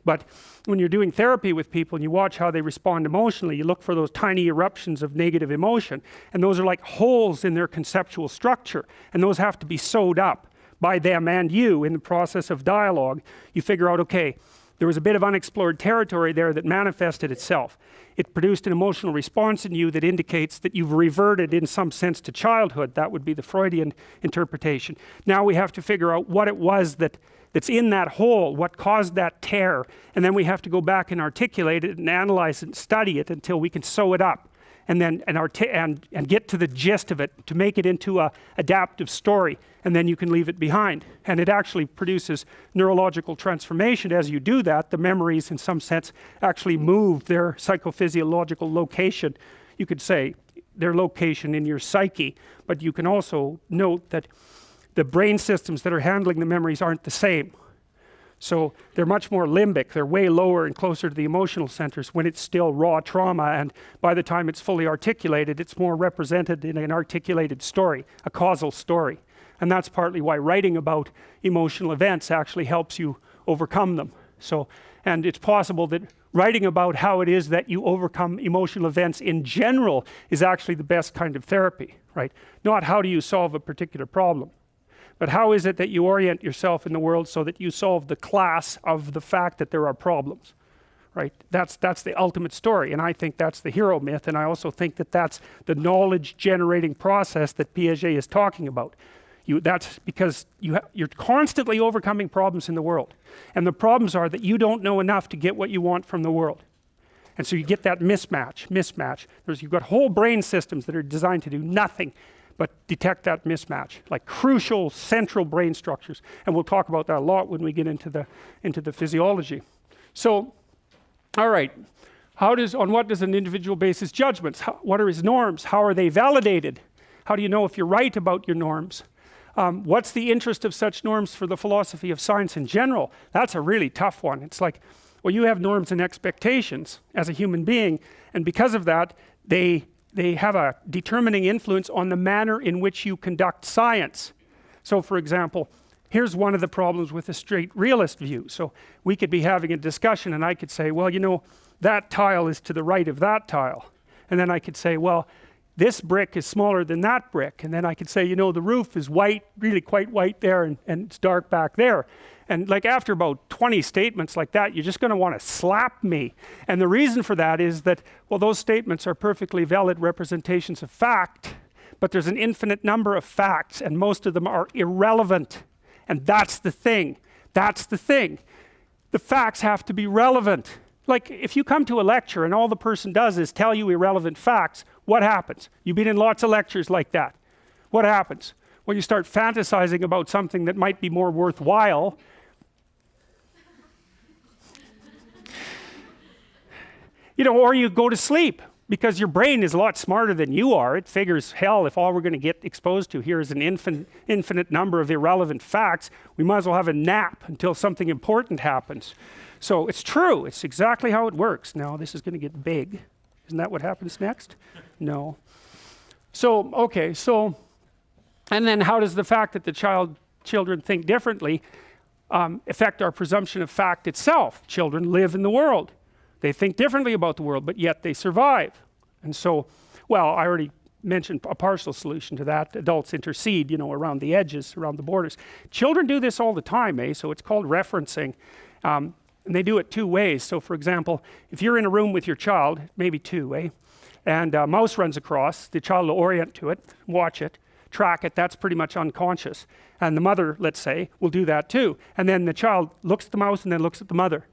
But when you're doing therapy with people and you watch how they respond emotionally, you look for those tiny eruptions of negative emotion, and those are like holes in their conceptual structure, and those have to be sewed up by them and you in the process of dialogue. You figure out, okay, there was a bit of unexplored territory there that manifested itself. It produced an emotional response in you that indicates that you've reverted in some sense to childhood. That would be the Freudian interpretation. Now we have to figure out what it was that's in that hole, what caused that tear, and then we have to go back and articulate it and analyze it and study it until we can sew it up and then and get to the gist of it to make it into a adaptive story, and then you can leave it behind. And it actually produces neurological transformation as you do that. The memories in some sense actually move their psychophysiological location, you could say, their location in your psyche, but you can also note that the brain systems that are handling the memories aren't the same. So they're much more limbic, they're way lower and closer to the emotional centers when it's still raw trauma, and by the time it's fully articulated, it's more represented in an articulated story, a causal story. And that's partly why writing about emotional events actually helps you overcome them. So, and it's possible that writing about how it is that you overcome emotional events in general is actually the best kind of therapy, right? Not how do you solve a particular problem, but how is it that you orient yourself in the world so that you solve the class of the fact that there are problems, right? That's the ultimate story, and I think that's the hero myth, and I also think that that's the knowledge generating process that Piaget is talking about. That's because you're constantly overcoming problems in the world, and the problems are that you don't know enough to get what you want from the world. And so you get that mismatch. You've got whole brain systems that are designed to do nothing but detect that mismatch, like crucial central brain structures. And we'll talk about that a lot when we get into the physiology. So, all right, on what does an individual base his judgments? What are his norms? How are they validated? How do you know if you're right about your norms? What's the interest of such norms for the philosophy of science in general? That's a really tough one. It's like, well, you have norms and expectations as a human being, and because of that, they have a determining influence on the manner in which you conduct science. So for example, here's one of the problems with a straight realist view. So we could be having a discussion and I could say, well, you know, that tile is to the right of that tile. And then I could say, well, this brick is smaller than that brick. And then I could say, you know, the roof is white, really quite white there, and it's dark back there. And like after about 20 statements like that, you're just going to want to slap me. And the reason for that is that, well, those statements are perfectly valid representations of fact, but there's an infinite number of facts, and most of them are irrelevant. And that's the thing. That's the thing. The facts have to be relevant. Like if you come to a lecture and all the person does is tell you irrelevant facts, what happens? You've been in lots of lectures like that. What happens? Well, you start fantasizing about something that might be more worthwhile. You know, or you go to sleep because your brain is a lot smarter than you are. It figures, hell, if all we're going to get exposed to here is an infinite number of irrelevant facts, we might as well have a nap until something important happens. So it's true. It's exactly how it works. Now, this is going to get big. Isn't that what happens next? No. So, okay, and then how does the fact that the children think differently affect our presumption of fact itself? Children live in the world. They think differently about the world, but yet they survive. And so, well, I already mentioned a partial solution to that. Adults intercede, you know, around the edges, around the borders. Children do this all the time, so it's called referencing. And they do it two ways. So for example, if you're in a room with your child, maybe two, and a mouse runs across, the child will orient to it, watch it, track it. That's pretty much unconscious. And the mother, let's say, will do that too. And then the child looks at the mouse and then looks at the mother.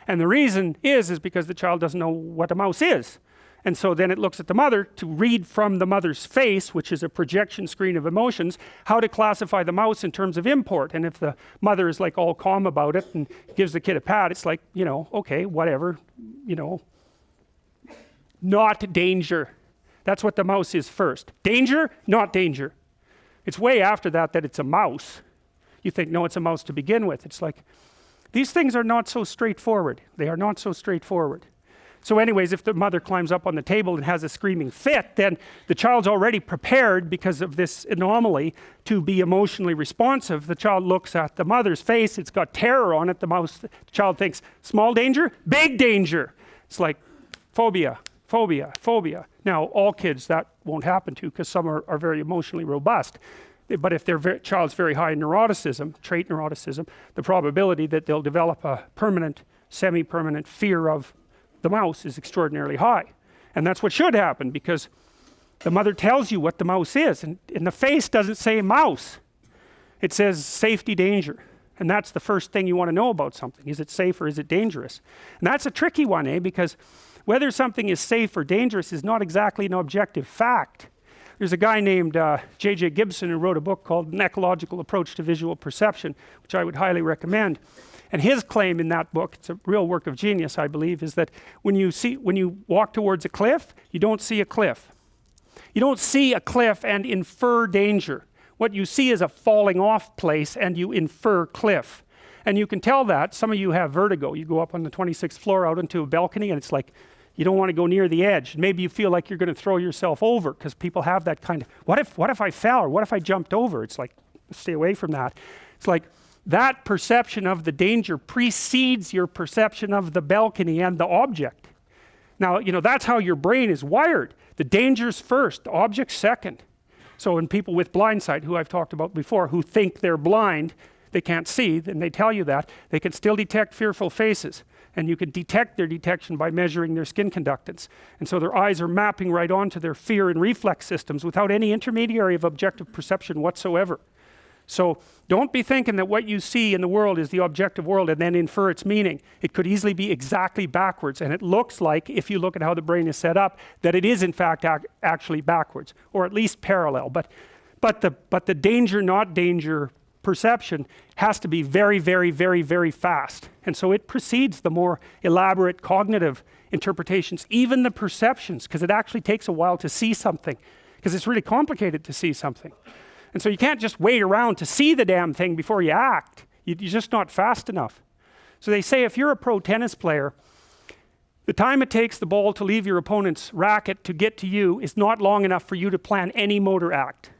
And the reason is because the child doesn't know what a mouse is. And so then it looks at the mother to read from the mother's face, which is a projection screen of emotions, how to classify the mouse in terms of import. And if the mother is like all calm about it and gives the kid a pat, it's like, you know, okay, whatever, you know, not danger. That's what the mouse is first. Danger, not danger. It's way after that it's a mouse. You think, no, it's a mouse to begin with. It's like, these things are not so straightforward. They are not so straightforward. So anyways, if the mother climbs up on the table and has a screaming fit, then the child's already prepared because of this anomaly to be emotionally responsive. The child looks at the mother's face, it's got terror on it. The child thinks, small danger, big danger. It's like phobia, phobia, phobia. Now, all kids that won't happen to because some are very emotionally robust. But if their child's very high in neuroticism, trait neuroticism, the probability that they'll develop a permanent, semi-permanent fear of the mouse is extraordinarily high. And that's what should happen, because the mother tells you what the mouse is, and the face doesn't say mouse. It says safety, danger. And that's the first thing you want to know about something. Is it safe or is it dangerous? And that's a tricky one, because whether something is safe or dangerous is not exactly an objective fact. There's a guy named J.J. Gibson who wrote a book called An Ecological Approach to Visual Perception, which I would highly recommend. And his claim in that book, it's a real work of genius, I believe, is that when you walk towards a cliff, you don't see a cliff. You don't see a cliff and infer danger. What you see is a falling off place and you infer cliff. And you can tell that. Some of you have vertigo. You go up on the 26th floor out into a balcony and it's like, you don't want to go near the edge. Maybe you feel like you're going to throw yourself over, because people have that kind of, what if I fell, or what if I jumped over? It's like, stay away from that. It's like, that perception of the danger precedes your perception of the balcony and the object. Now, that's how your brain is wired. The danger's first, the object's second. So in people with blind sight, who I've talked about before, who think they're blind, they can't see, and they tell you that, they can still detect fearful faces. And you can detect their detection by measuring their skin conductance. And so their eyes are mapping right onto their fear and reflex systems without any intermediary of objective perception whatsoever. So don't be thinking that what you see in the world is the objective world and then infer its meaning. It could easily be exactly backwards, and it looks like, if you look at how the brain is set up, that it is in fact actually backwards, or at least parallel. But the danger, not danger perception has to be very, very, very, very fast. And so it precedes the more elaborate cognitive interpretations, even the perceptions, because it actually takes a while to see something, because it's really complicated to see something. And so you can't just wait around to see the damn thing before you act. You're just not fast enough. So they say if you're a pro tennis player, the time it takes the ball to leave your opponent's racket to get to you is not long enough for you to plan any motor act.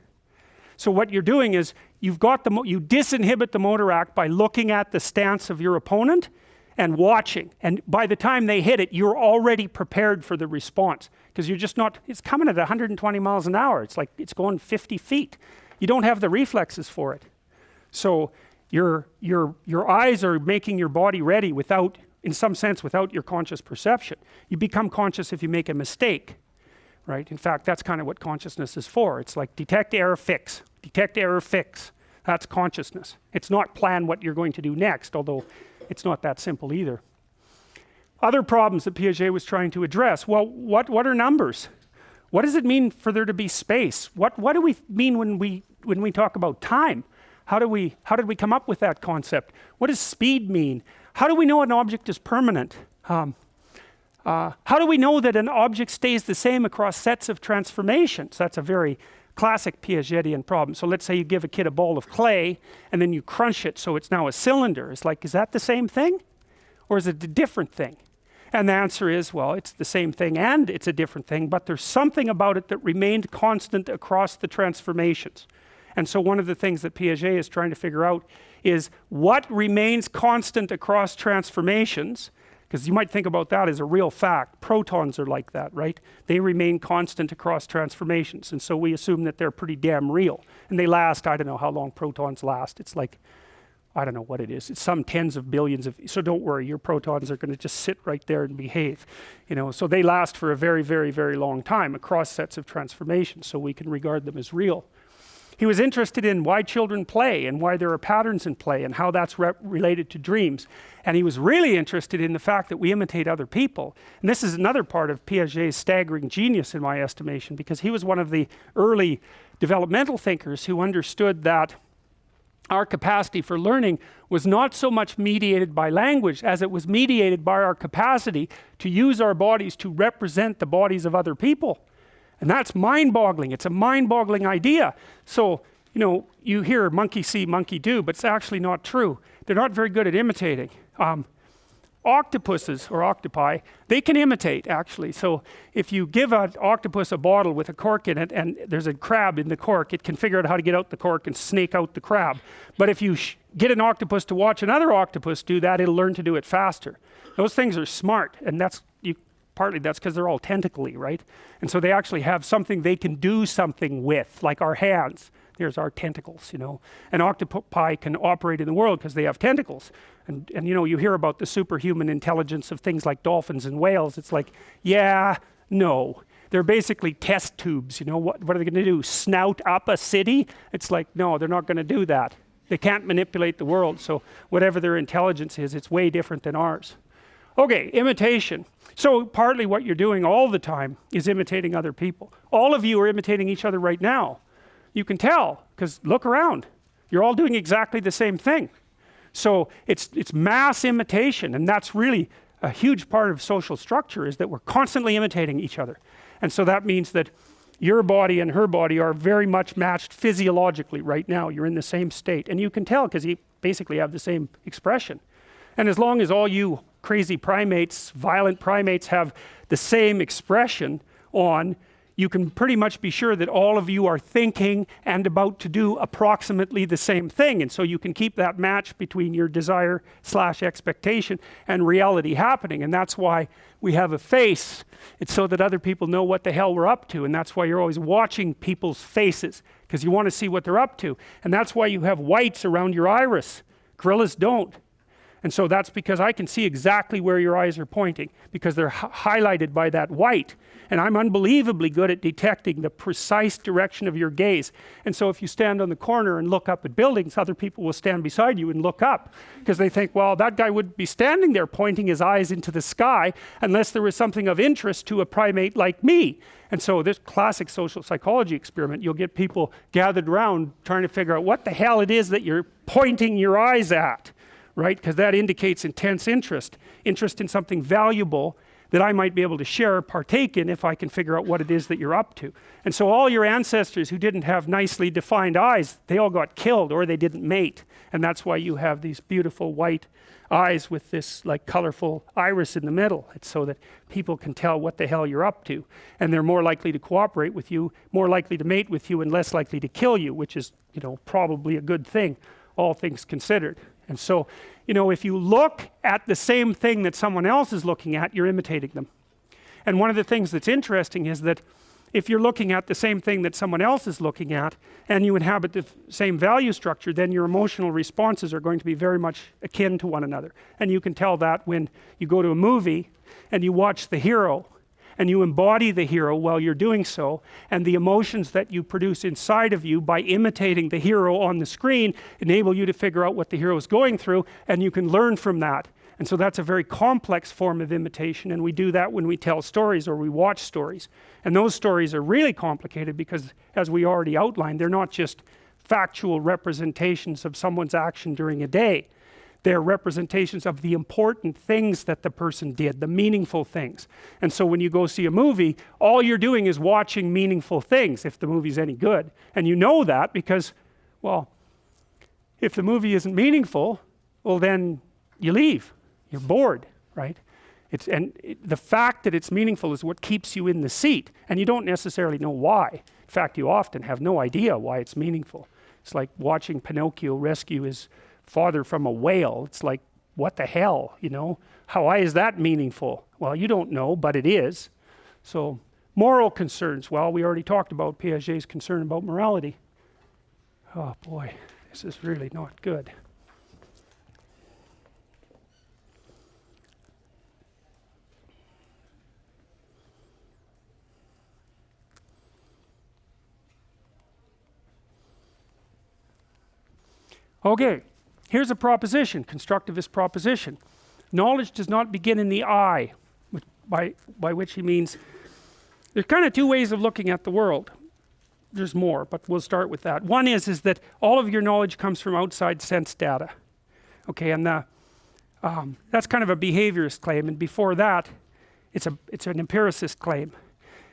So what you're doing is you disinhibit the motor act by looking at the stance of your opponent and watching. And by the time they hit it, you're already prepared for the response, because you're just not, it's coming at 120 miles an hour. It's like it's going 50 feet. You don't have the reflexes for it. So your eyes are making your body ready without, in some sense, without your conscious perception. You become conscious if you make a mistake, right? In fact, that's kind of what consciousness is for. It's like detect, error, fix. Detect, error, fix. That's consciousness. It's not plan what you're going to do next, although it's not that simple either. Other problems that Piaget was trying to address. Well, what are numbers? What does it mean for there to be space? What do we mean when we talk about time? How did we come up with that concept? What does speed mean? How do we know an object is permanent? How do we know that an object stays the same across sets of transformations? That's a very classic Piagetian problem. So let's say you give a kid a ball of clay and then you crunch it so it's now a cylinder. It's like, is that the same thing? Or is it a different thing? And the answer is, well, it's the same thing and it's a different thing, but there's something about it that remained constant across the transformations. And so one of the things that Piaget is trying to figure out is what remains constant across transformations, because you might think about that as a real fact. Protons are like that, right? They remain constant across transformations, and so we assume that they're pretty damn real. And they last, I don't know how long protons last. It's like, I don't know what it is. It's some tens of billions of, so don't worry, your protons are going to just sit right there and behave. So they last for a very, very, very long time across sets of transformations, so we can regard them as real. He was interested in why children play and why there are patterns in play and how that's related to dreams. And he was really interested in the fact that we imitate other people. And this is another part of Piaget's staggering genius in my estimation, because he was one of the early developmental thinkers who understood that our capacity for learning was not so much mediated by language as it was mediated by our capacity to use our bodies to represent the bodies of other people. And that's mind-boggling. It's a mind-boggling idea. So, you hear monkey see, monkey do, but it's actually not true. They're not very good at imitating. octopuses or octopi, they can imitate actually. So if you give an octopus a bottle with a cork in it and there's a crab in the cork, it can figure out how to get out the cork and snake out the crab. But if you get an octopus to watch another octopus do that, it'll learn to do it faster. Those things are smart, and partly that's because they're all tentacly, right? And so they actually have something they can do something with, like our hands. There's our tentacles, you know. And octopi can operate in the world because they have tentacles. And you know, you hear about the superhuman intelligence of things like dolphins and whales. It's like, yeah, no. They're basically test tubes, you know. What are they going to do? Snout up a city? It's like, no, they're not going to do that. They can't manipulate the world. So whatever their intelligence is, it's way different than ours. Okay, imitation. So partly what you're doing all the time is imitating other people. All of you are imitating each other right now. You can tell, because look around. You're all doing exactly the same thing. So it's mass imitation, and that's really a huge part of social structure, is that we're constantly imitating each other. And so that means that your body and her body are very much matched physiologically right now. You're in the same state, and you can tell because you basically have the same expression. And as long as all you crazy primates, violent primates, have the same expression on, you can pretty much be sure that all of you are thinking and about to do approximately the same thing. And so you can keep that match between your desire / expectation and reality happening. And that's why we have a face. It's so that other people know what the hell we're up to. And that's why you're always watching people's faces, because you want to see what they're up to. And that's why you have whites around your iris. Gorillas don't. And so that's because I can see exactly where your eyes are pointing, because they're highlighted by that white. And I'm unbelievably good at detecting the precise direction of your gaze. And so if you stand on the corner and look up at buildings, other people will stand beside you and look up, because they think, well, that guy would be standing there pointing his eyes into the sky unless there was something of interest to a primate like me. And so this classic social psychology experiment, you'll get people gathered around trying to figure out what the hell it is that you're pointing your eyes at. Right? Because that indicates intense interest in something valuable that I might be able to share or partake in if I can figure out what it is that you're up to. And so all your ancestors who didn't have nicely defined eyes, they all got killed or they didn't mate. And that's why you have these beautiful white eyes with this like colorful iris in the middle. It's so that people can tell what the hell you're up to. And they're more likely to cooperate with you, more likely to mate with you, and less likely to kill you, which is, you know, probably a good thing, all things considered. And so, you know, if you look at the same thing that someone else is looking at, you're imitating them. And one of the things that's interesting is that if you're looking at the same thing that someone else is looking at, and you inhabit the same value structure, then your emotional responses are going to be very much akin to one another. And you can tell that when you go to a movie and you watch the hero, and you embody the hero while you're doing so, and the emotions that you produce inside of you by imitating the hero on the screen enable you to figure out what the hero is going through, and you can learn from that. And so that's a very complex form of imitation, and we do that when we tell stories or we watch stories. And those stories are really complicated because, as we already outlined, they're not just factual representations of someone's action during a day. They're representations of the important things that the person did, the meaningful things. And so when you go see a movie, all you're doing is watching meaningful things, if the movie's any good. And you know that because, well, if the movie isn't meaningful, well, then you leave. You're bored, right? The fact that it's meaningful is what keeps you in the seat. And you don't necessarily know why. In fact, you often have no idea why it's meaningful. It's like watching Pinocchio rescue his father from a whale. It's like, what the hell, you know? Why is that meaningful? Well, you don't know, but it is. So, moral concerns. Well, we already talked about Piaget's concern about morality. Oh boy, this is really not good. Okay. Here's a proposition, constructivist proposition. Knowledge does not begin in the I, by which he means there's kind of two ways of looking at the world. There's more, but we'll start with that. One is that all of your knowledge comes from outside sense data. Okay, and that's kind of a behaviorist claim, and before that, it's an empiricist claim.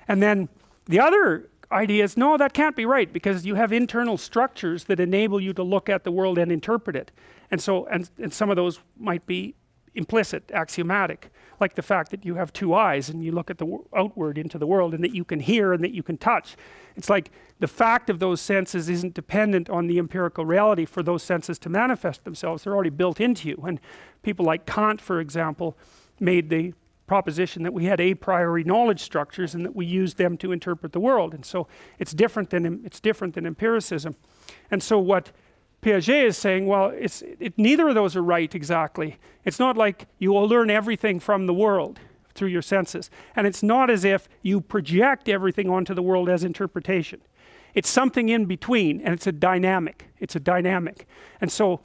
And then the other idea is, no, that can't be right, because you have internal structures that enable you to look at the world and interpret it. And so, and some of those might be implicit, axiomatic, like the fact that you have two eyes and you look at the outward into the world, and that you can hear and that you can touch. It's like the fact of those senses isn't dependent on the empirical reality for those senses to manifest themselves. They're already built into you. And people like Kant, for example, made the proposition that we had a priori knowledge structures and that we used them to interpret the world. And so it's different than empiricism. And so what Piaget is saying, well, neither of those are right exactly. It's not like you will learn everything from the world through your senses, and it's not as if you project everything onto the world as interpretation. It's something in between, and it's a dynamic. And so,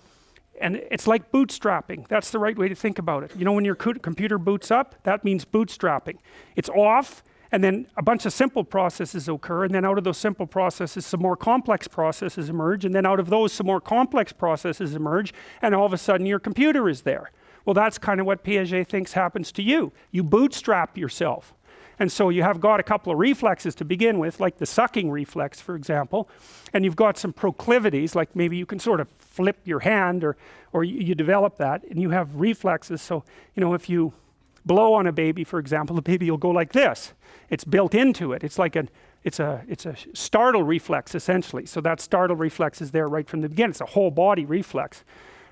and it's like bootstrapping. That's the right way to think about it. You know, when your computer boots up, that means bootstrapping. It's off, and then a bunch of simple processes occur, and then out of those simple processes some more complex processes emerge, and then out of those some more complex processes emerge, and all of a sudden your computer is there. Well, that's kind of what Piaget thinks happens to you. You bootstrap yourself. And so you have got a couple of reflexes to begin with, like the sucking reflex, for example, and you've got some proclivities, like maybe you can sort of flip your hand, or you develop that, and you have reflexes. So, you know, if you blow on a baby, for example, the baby will go like this. It's built into it. It's like it's a startle reflex, essentially. So that startle reflex is there right from the beginning. It's a whole body reflex.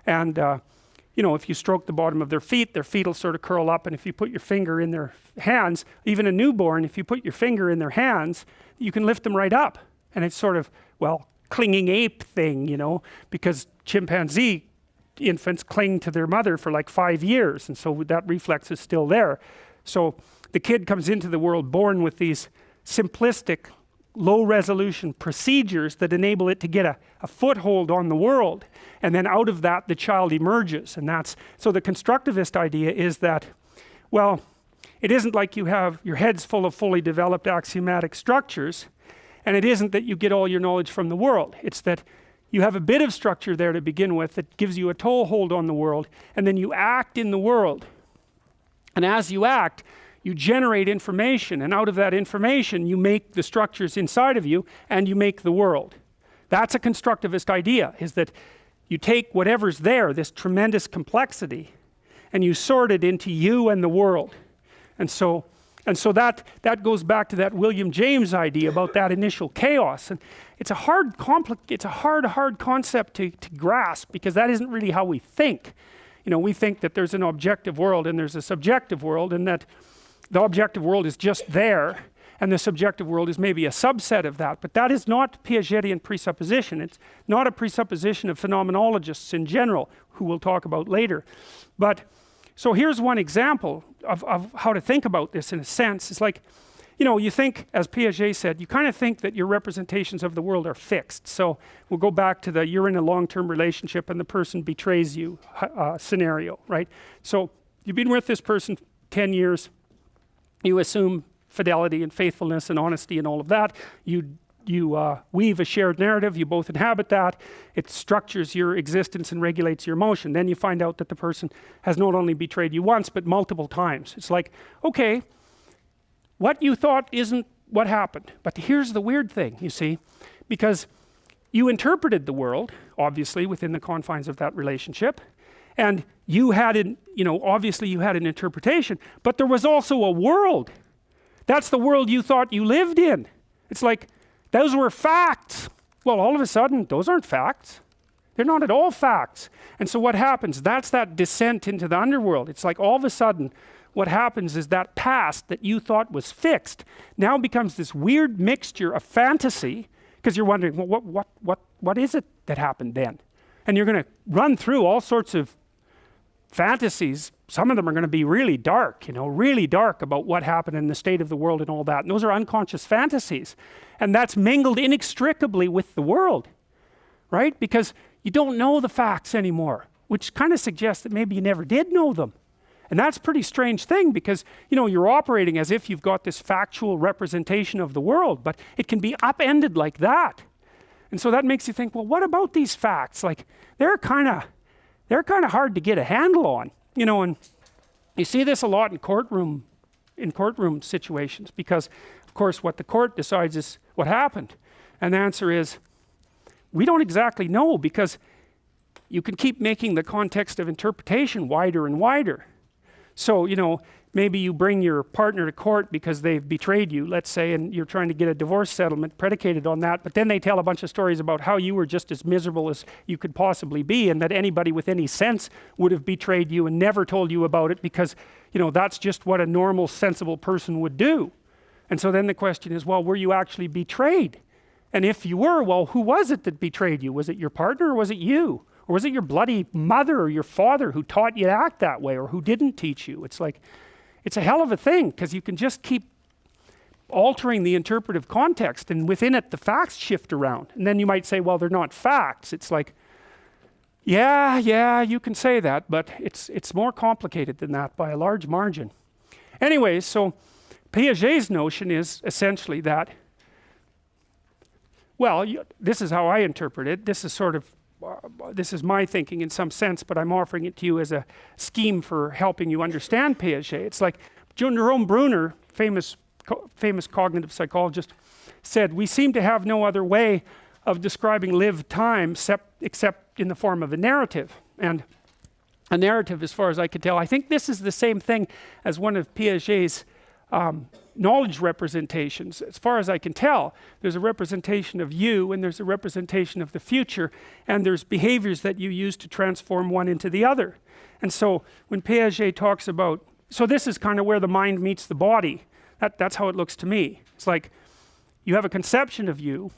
And you know, if you stroke the bottom of their feet will sort of curl up, and if you put your finger in their hands, even a newborn, if you put your finger in their hands, you can lift them right up. And it's sort of, well, clinging ape thing, you know, because chimpanzee infants cling to their mother for like 5 years, and so that reflex is still there. So the kid comes into the world born with these simplistic, low-resolution procedures that enable it to get a foothold on the world, and then out of that the child emerges. And that's so the constructivist idea is that, well, it isn't like you have your head's full of fully developed axiomatic structures, and it isn't that you get all your knowledge from the world. It's that you have a bit of structure there to begin with that gives you a toehold on the world, and then you act in the world, and as you act you generate information, and out of that information you make the structures inside of you, and you make the world. That's a constructivist idea, is that you take whatever's there, this tremendous complexity, and you sort it into you and the world. And so that goes back to that William James idea about that initial chaos. And it's a hard concept to grasp, because that isn't really how we think. You know, we think that there's an objective world and there's a subjective world, and that the objective world is just there, and the subjective world is maybe a subset of that. But that is not Piagetian presupposition. It's not a presupposition of phenomenologists in general, who we'll talk about later. But so here's one example of how to think about this in a sense. It's like, you know, you think, as Piaget said, you kind of think that your representations of the world are fixed. So we'll go back to the you're in a long-term relationship and the person betrays you scenario, right? So you've been with this person 10 years, you assume fidelity and faithfulness and honesty and all of that. You weave a shared narrative, you both inhabit that, it structures your existence and regulates your emotion. Then you find out that the person has not only betrayed you once, but multiple times. It's like, okay, what you thought isn't what happened. But here's the weird thing, you see, because you interpreted the world, obviously, within the confines of that relationship, and you had obviously you had an interpretation, but there was also a world. That's the world you thought you lived in. It's like, those were facts. Well, all of a sudden, those aren't facts. They're not at all facts. And so what happens? That's that descent into the underworld. It's like all of a sudden, what happens is that past that you thought was fixed now becomes this weird mixture of fantasy, because you're wondering, well, what is it that happened then? And you're going to run through all sorts of fantasies. Some of them are going to be really dark, really dark about what happened in the state of the world and all that. And those are unconscious fantasies. And that's mingled inextricably with the world, right? Because you don't know the facts anymore, which kind of suggests that maybe you never did know them. And that's a pretty strange thing, because, you're operating as if you've got this factual representation of the world, but it can be upended like that. And so that makes you think, well, what about these facts? Like, they're kind of hard to get a handle on, and you see this a lot in courtroom situations, because of course what the court decides is what happened. And the answer is, we don't exactly know, because you can keep making the context of interpretation wider and wider. So, you know, maybe you bring your partner to court because they've betrayed you, let's say, and you're trying to get a divorce settlement predicated on that, but then they tell a bunch of stories about how you were just as miserable as you could possibly be, and that anybody with any sense would have betrayed you and never told you about it because, you know, that's just what a normal, sensible person would do. And so then the question is, well, were you actually betrayed? And if you were, well, who was it that betrayed you? Was it your partner, or was it you? Or was it your bloody mother or your father who taught you to act that way, or who didn't teach you? It's like, it's a hell of a thing, because you can just keep altering the interpretive context, and within it the facts shift around. And then you might say, well, they're not facts. It's like, yeah, you can say that, but it's more complicated than that by a large margin. Anyways, so Piaget's notion is essentially that, well, this is how I interpret it. This is sort of this is my thinking in some sense, but I'm offering it to you as a scheme for helping you understand Piaget. It's like Jerome Bruner, famous cognitive psychologist, said, we seem to have no other way of describing lived time except in the form of a narrative. And a narrative, as far as I could tell, I think this is the same thing as one of Piaget's knowledge representations. As far as I can tell, there's a representation of you, and there's a representation of the future, and there's behaviors that you use to transform one into the other. And so when Piaget talks about, so this is kind of where the mind meets the body. That's how it looks to me. It's like you have a conception of you,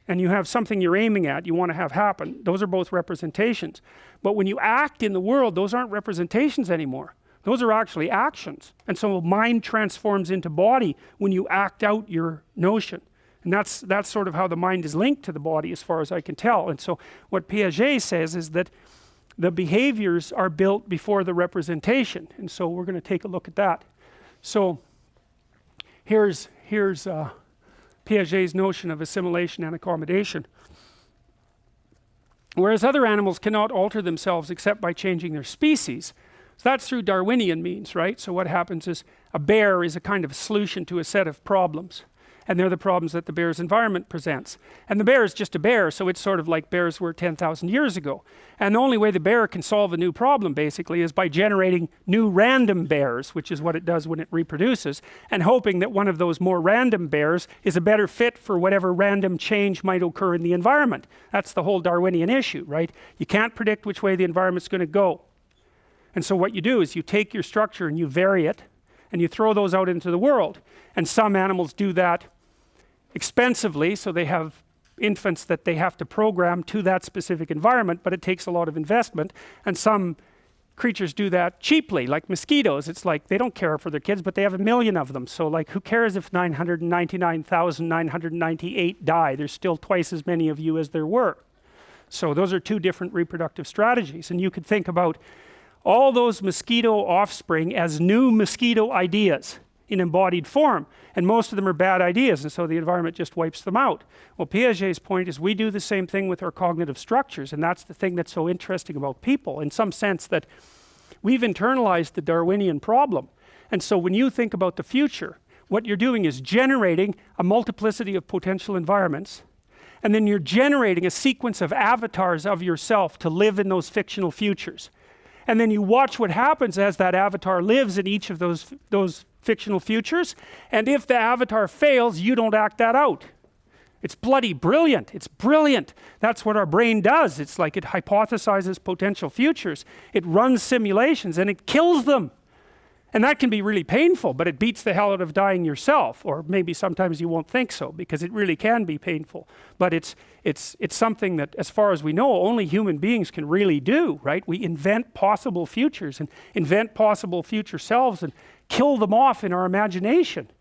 and you have something you're aiming at, you want to have happen. Those are both representations. But when you act in the world, those aren't representations anymore. Those are actually actions. And so mind transforms into body when you act out your notion. And that's sort of how the mind is linked to the body, as far as I can tell. And so what Piaget says is that the behaviors are built before the representation. And so we're going to take a look at that. So here's Piaget's notion of assimilation and accommodation. Whereas other animals cannot alter themselves except by changing their species. So that's through Darwinian means, right? So what happens is a bear is a kind of solution to a set of problems. And they're the problems that the bear's environment presents. And the bear is just a bear, so it's sort of like bears were 10,000 years ago. And the only way the bear can solve a new problem, basically, is by generating new random bears, which is what it does when it reproduces, and hoping that one of those more random bears is a better fit for whatever random change might occur in the environment. That's the whole Darwinian issue, right? You can't predict which way the environment's going to go. And so what you do is you take your structure and you vary it, and you throw those out into the world. And some animals do that expensively, so they have infants that they have to program to that specific environment, but it takes a lot of investment. And some creatures do that cheaply, like mosquitoes. It's like they don't care for their kids, but they have 1 million of them. So like, who cares if 999,998 die? There's still twice as many of you as there were. So those are two different reproductive strategies. And you could think about all those mosquito offspring as new mosquito ideas in embodied form, and most of them are bad ideas, and so the environment just wipes them out. Well, Piaget's point is we do the same thing with our cognitive structures, and that's the thing that's so interesting about people, in some sense, that we've internalized the Darwinian problem. And so when you think about the future, what you're doing is generating a multiplicity of potential environments, and then you're generating a sequence of avatars of yourself to live in those fictional futures. And then you watch what happens as that avatar lives in each of those fictional futures. And if the avatar fails, you don't act that out. It's bloody brilliant. It's brilliant. That's what our brain does. It's like it hypothesizes potential futures. It runs simulations and it kills them. And that can be really painful, but it beats the hell out of dying yourself. Or maybe sometimes you won't think so, because it really can be painful. But it's something that, as far as we know, only human beings can really do, right? We invent possible futures and invent possible future selves and kill them off in our imagination.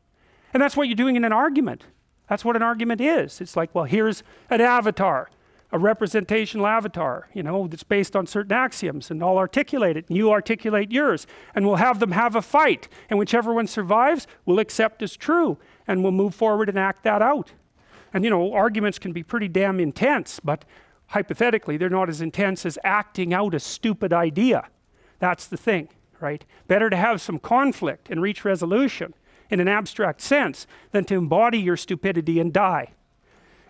And that's what you're doing in an argument. That's what an argument is. It's like, well, here's an avatar, a representational avatar, you know, that's based on certain axioms, and I'll articulate it, and you articulate yours, and we'll have them have a fight, and whichever one survives, we'll accept as true, and we'll move forward and act that out. And you know, arguments can be pretty damn intense, but hypothetically, they're not as intense as acting out a stupid idea. That's the thing, right? Better to have some conflict and reach resolution in an abstract sense than to embody your stupidity and die.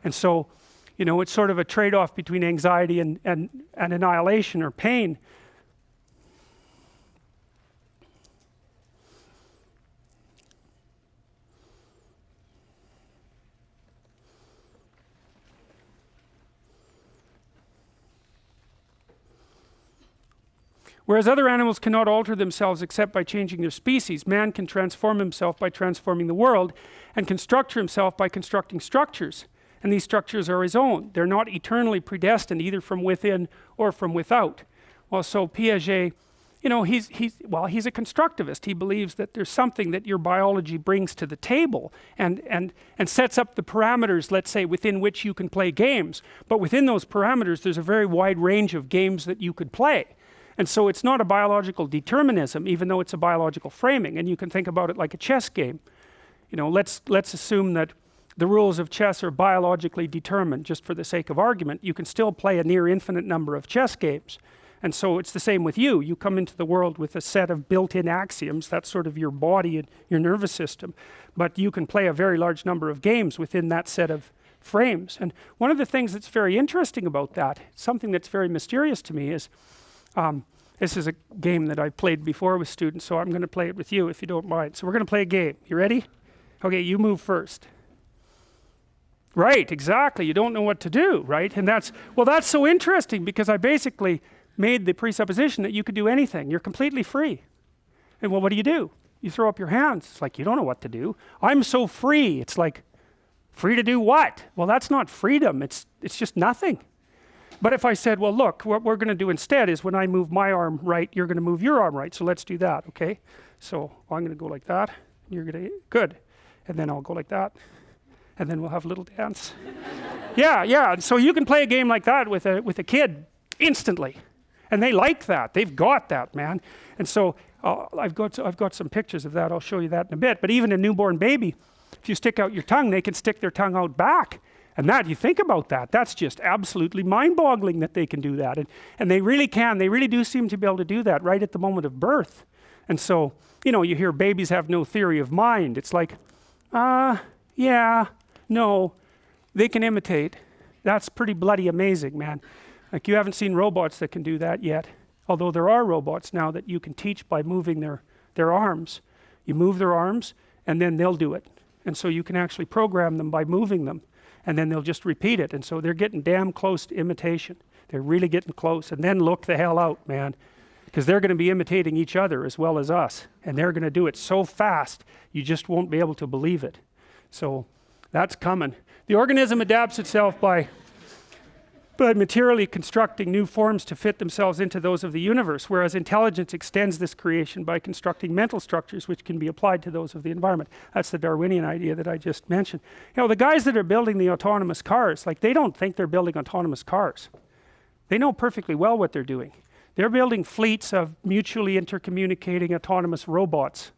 And so, you know, it's sort of a trade-off between anxiety and annihilation or pain. Whereas other animals cannot alter themselves except by changing their species, man can transform himself by transforming the world and construct himself by constructing structures. And these structures are his own. They're not eternally predestined either from within or from without. Well, so Piaget, you know, he's a constructivist. He believes that there's something that your biology brings to the table and sets up the parameters, let's say, within which you can play games. But within those parameters, there's a very wide range of games that you could play. And so it's not a biological determinism, even though it's a biological framing. And you can think about it like a chess game. You know, let's assume that the rules of chess are biologically determined, just for the sake of argument. You can still play a near infinite number of chess games. And so it's the same with you. You come into the world with a set of built-in axioms. That's sort of your body and your nervous system. But you can play a very large number of games within that set of frames. And one of the things that's very interesting about that, something that's very mysterious to me is, this is a game that I've played before with students, so I'm going to play it with you if you don't mind. So we're going to play a game. You ready? Okay, you move first. Right, exactly. You don't know what to do, right? And that's so interesting because I basically made the presupposition that you could do anything. You're completely free. And well, what do? You throw up your hands. It's like, you don't know what to do. I'm so free. It's like, free to do what? Well, that's not freedom. It's just nothing. But if I said, well, look, what we're going to do instead is when I move my arm right, you're going to move your arm right. So let's do that, okay? So I'm going to go like that. You're going to, good. And then I'll go like that. And then we'll have a little dance. Yeah. So you can play a game like that with a kid instantly. And they like that. They've got that, man. And so I've got some pictures of that. I'll show you that in a bit. But even a newborn baby, if you stick out your tongue, they can stick their tongue out back. And that, you think about that, that's just absolutely mind-boggling that they can do that. And they really can. They really do seem to be able to do that right at the moment of birth. And so, you know, you hear babies have no theory of mind. It's like, yeah, no, they can imitate. That's pretty bloody amazing, man. Like, you haven't seen robots that can do that yet. Although there are robots now that you can teach by moving their arms. You move their arms, and then they'll do it. And so you can actually program them by moving them. And then they'll just repeat it. And so they're getting damn close to imitation. They're really getting close. And then look the hell out, man. Because they're going to be imitating each other as well as us. And they're going to do it so fast, you just won't be able to believe it. So that's coming. The organism adapts itself by materially constructing new forms to fit themselves into those of the universe, whereas intelligence extends this creation by constructing mental structures which can be applied to those of the environment. That's the Darwinian idea that I just mentioned. You know, the guys that are building the autonomous cars, like, they don't think they're building autonomous cars. They know perfectly well what they're doing. They're building fleets of mutually intercommunicating autonomous robots.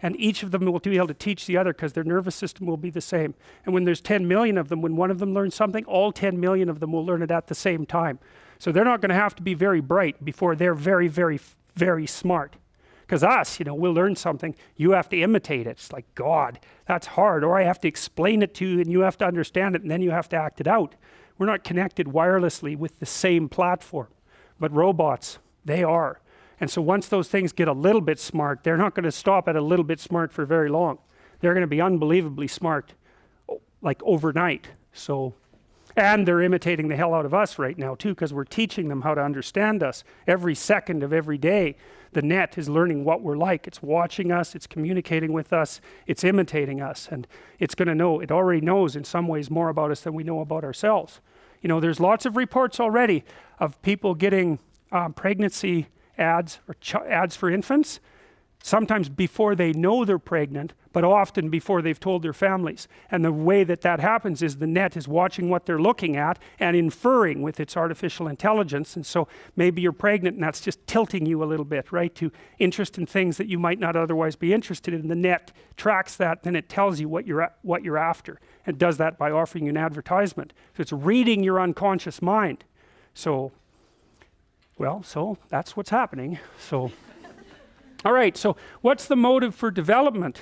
And each of them will be able to teach the other because their nervous system will be the same. And when there's 10 million of them, when one of them learns something, all 10 million of them will learn it at the same time. So they're not going to have to be very bright before they're very, very, very smart. Because us, you know, we'll learn something, you have to imitate it. It's like, God, that's hard. Or I have to explain it to you and you have to understand it and then you have to act it out. We're not connected wirelessly with the same platform. But robots, they are. And so once those things get a little bit smart, they're not going to stop at a little bit smart for very long. They're going to be unbelievably smart, like overnight. So, and they're imitating the hell out of us right now too, because we're teaching them how to understand us. Every second of every day, the net is learning what we're like. It's watching us, it's communicating with us, it's imitating us, and it's going to know, it already knows in some ways more about us than we know about ourselves. You know, there's lots of reports already of people getting pregnancy ads or ads for infants, sometimes before they know they're pregnant, but often before they've told their families. And the way that that happens is the net is watching what they're looking at and inferring with its artificial intelligence. And so maybe you're pregnant and that's just tilting you a little bit, right, to interest in things that you might not otherwise be interested in. The net tracks that, then it tells you what you're after, and does that by offering you an advertisement. So it's reading your unconscious mind. So, well, so that's what's happening. So, all right, so what's the motive for development?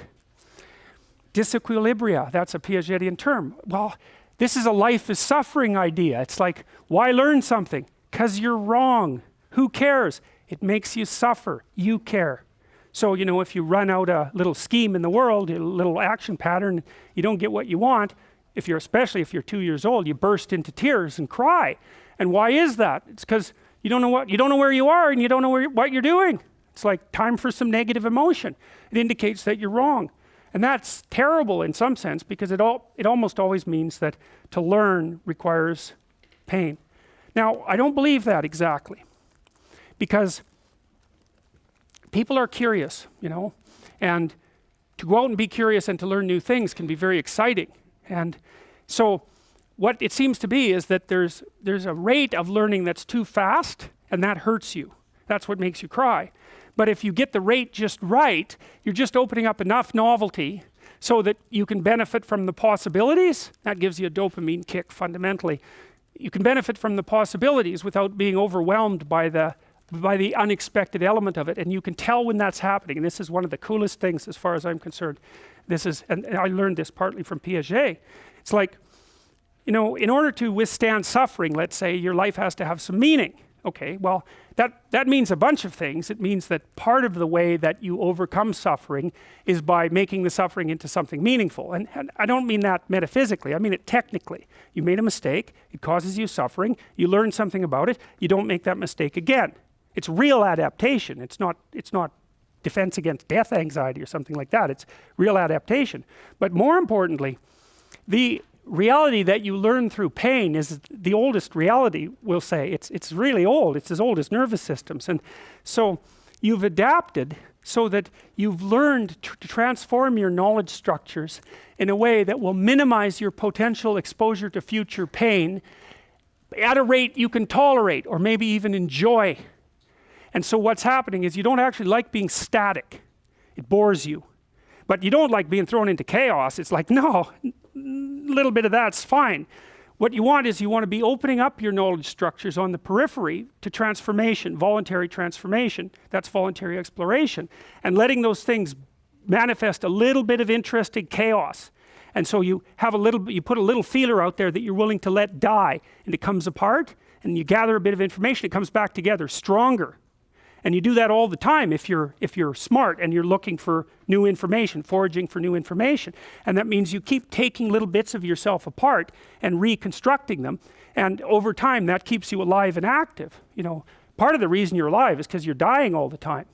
Disequilibria, that's a Piagetian term. Well, this is a life is suffering idea. It's like, why learn something? Because you're wrong. Who cares? It makes you suffer. You care. So, you know, if you run out a little scheme in the world, a little action pattern, you don't get what you want, especially if you're 2 years old, you burst into tears and cry. And why is that? It's because You don't know where you are, and you don't know what you're doing. It's like time for some negative emotion. It indicates that you're wrong. And that's terrible in some sense, because it almost always means that to learn requires pain. Now, I don't believe that exactly, because people are curious, and to go out and be curious and to learn new things can be very exciting. And so what it seems to be is that there's a rate of learning that's too fast, and that hurts you. That's what makes you cry. But if you get the rate just right, you're just opening up enough novelty so that you can benefit from the possibilities. That gives you a dopamine kick fundamentally. You can benefit from the possibilities without being overwhelmed by the unexpected element of it, and you can tell when that's happening. And this is one of the coolest things as far as I'm concerned. And I learned this partly from Piaget. It's like, in order to withstand suffering, let's say, your life has to have some meaning. Okay, well, that means a bunch of things. It means that part of the way that you overcome suffering is by making the suffering into something meaningful. And I don't mean that metaphysically, I mean it technically. You made a mistake, it causes you suffering, you learn something about it, you don't make that mistake again. It's real adaptation. It's not defense against death anxiety or something like that. It's real adaptation. But more importantly, the reality that you learn through pain is the oldest reality, we'll say. It's really old. It's as old as nervous systems. And so you've adapted so that you've learned to transform your knowledge structures in a way that will minimize your potential exposure to future pain at a rate you can tolerate or maybe even enjoy. And so what's happening is you don't actually like being static. It bores you. But you don't like being thrown into chaos. It's like, no, a little bit of that's fine. What you want is you want to be opening up your knowledge structures on the periphery to transformation, voluntary transformation. That's voluntary exploration. And letting those things manifest a little bit of interesting chaos. And so you put a little feeler out there that you're willing to let die, and it comes apart, and you gather a bit of information, it comes back together stronger. And you do that all the time if you're smart and you're looking for new information, foraging for new information. And that means you keep taking little bits of yourself apart and reconstructing them. And over time, that keeps you alive and active. Part of the reason you're alive is because you're dying all the time,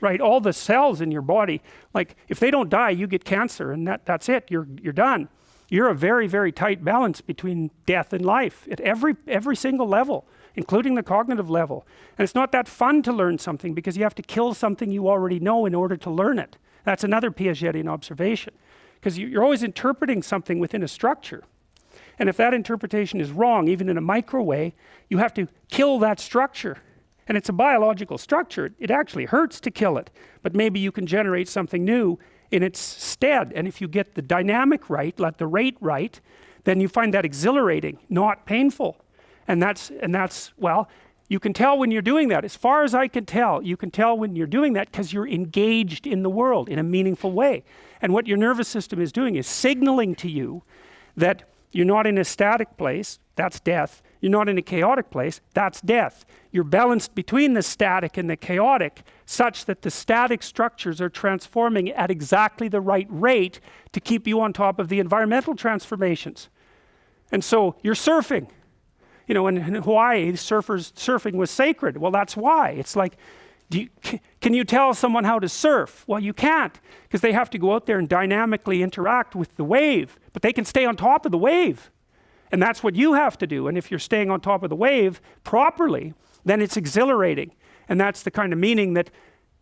right? All the cells in your body, like if they don't die, you get cancer, and that's it. You're done. You're a very, very tight balance between death and life at every single level, including the cognitive level. And it's not that fun to learn something because you have to kill something you already know in order to learn it. That's another Piagetian observation, because you're always interpreting something within a structure. And if that interpretation is wrong, even in a micro way, you have to kill that structure. And it's a biological structure. It actually hurts to kill it, but maybe you can generate something new in its stead. And if you get the dynamic right, let the rate right, then you find that exhilarating, not painful. And that's, well, you can tell when you're doing that. As far as I can tell, you can tell when you're doing that because you're engaged in the world in a meaningful way. And what your nervous system is doing is signaling to you that you're not in a static place, that's death. You're not in a chaotic place, that's death. You're balanced between the static and the chaotic such that the static structures are transforming at exactly the right rate to keep you on top of the environmental transformations. And so you're surfing. In Hawaii, surfing was sacred. Well, that's why. It's like, can you tell someone how to surf? Well, you can't, because they have to go out there and dynamically interact with the wave. But they can stay on top of the wave. And that's what you have to do. And if you're staying on top of the wave properly, then it's exhilarating. And that's the kind of meaning that